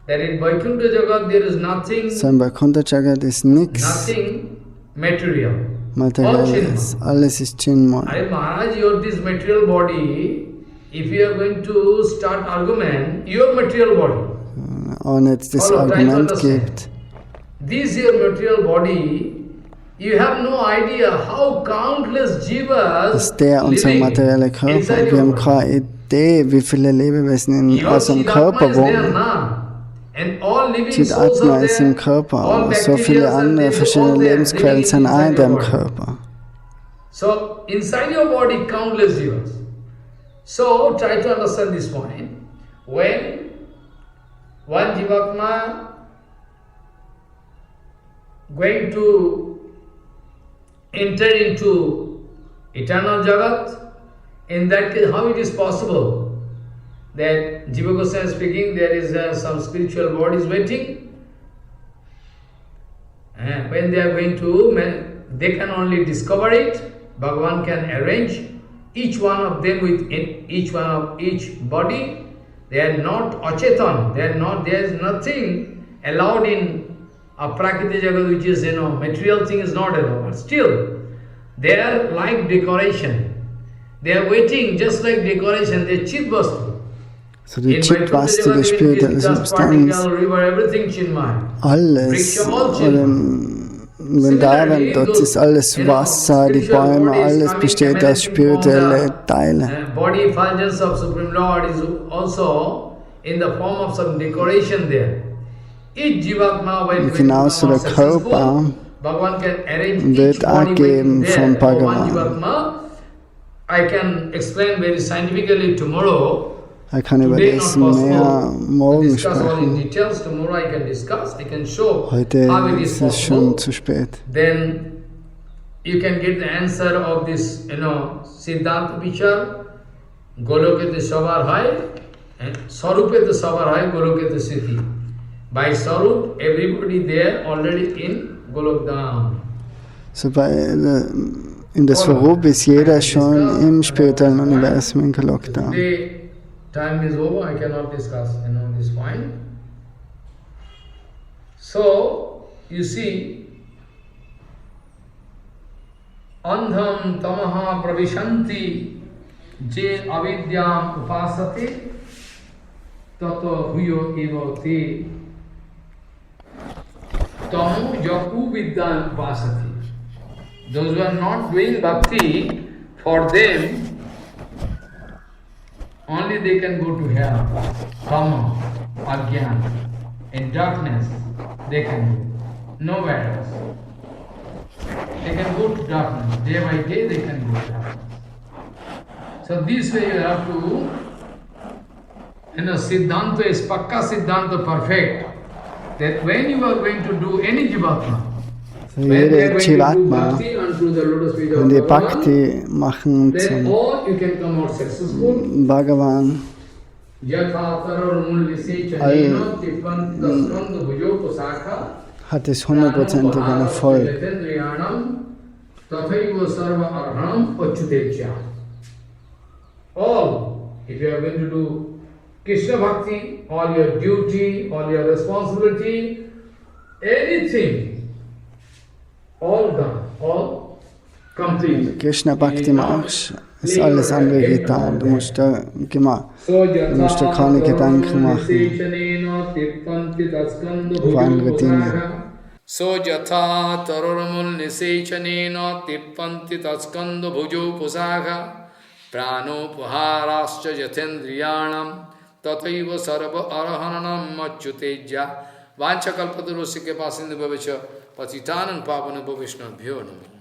that in Vaikuntha Jagat there is nothing, So im Vaikuntha Jagat ist nichts nothing material. Materielles. Alles ist Chinmay. I Maharaj, your this material body, if you are going to start argument, your material body, Und jetzt das Follow, try to Argument understand. gibt, this your material body, you have no idea how countless jivas dass der unser living materieller Körper, inside wir your haben body. keine Idee, wie viele Lebewesen in Your unserem Siddhatma Körper is there, wohnen. na? And all living souls Chidatma are ist im there. Körper, All aber so viele bacteria and andere things, verschiedene all there, Lebensquellen living sind auch in inside your deinem body. Körper. So, inside your body, countless jivas. So, try to understand this point. When one jivatma going to enter into eternal jagat, in that case, how it is possible that Jiva Goswami is speaking, there is some spiritual bodies waiting. And when they are going to, they can only discover it. Bhagavan can arrange each one of them with each one of each body. They are not achetan. They are not. There is nothing allowed in a prakriti jagat, which is material thing is not allowed. But still, they are like decoration. They are waiting just like decoration. They are chit vastu. So die Chit-Vastu, die spirituelle Substanz, alles, oder im Vrindavan, dort ist alles Wasser, die Bäume, alles besteht aus spirituellen Teilen. Body effulgence of Supreme Lord is also in the form of some decoration there. Each Jivatma, when genauso der Körper Bhagavan can arrange each wird body abgeben von there. For one Bhagavan. Jivatma, I can explain very scientifically tomorrow. Er kann über das mehr morgen sprechen. Heute ist es schon zu spät. Then you can get the answer of this, Siddhanta Vichar, Golokete Savar Hai, and Sarupete Savar Hai, Golokete Siddhi. By Sarup, everybody there already in Golokdam. So in das Swarup ist jeder schon im spirituellen Universum in Golokdam. Time is over, I cannot discuss this point. So, you see, Andham tamaha pravishanti je avidyam upasate tato huyo evati tamu jaku vidyam upasati. Those who are not doing bhakti, for them, only they can go to hell, Tama, Ajnana, in darkness they can go, nowhere else. They can go to darkness, day by day they can go to darkness. So this way you have to, Siddhanta is Pakka Siddhanta perfect, that when you are going to do any Jivatma, so jede Jivatma, wenn die Bhakti machen zum Bhagavan, hat es 100%igen Erfolg. All, if you are going to do Krishna Bhakti, all your duty, all your responsibility, anything, all done, all complete. Krishna Bhakti machst, ist alles andere getan. Du musst da keine Gedanken machen über andere Dinge. So jatha tarurmul nisechanena tippanti tatskando bhujo pusaka prano puharascha yathendriyanam tataiva sarva arahanam machyuteja vanchakalpatarosya ke pasindu bhavecha patitanam pavanabha vishnabhyo namo.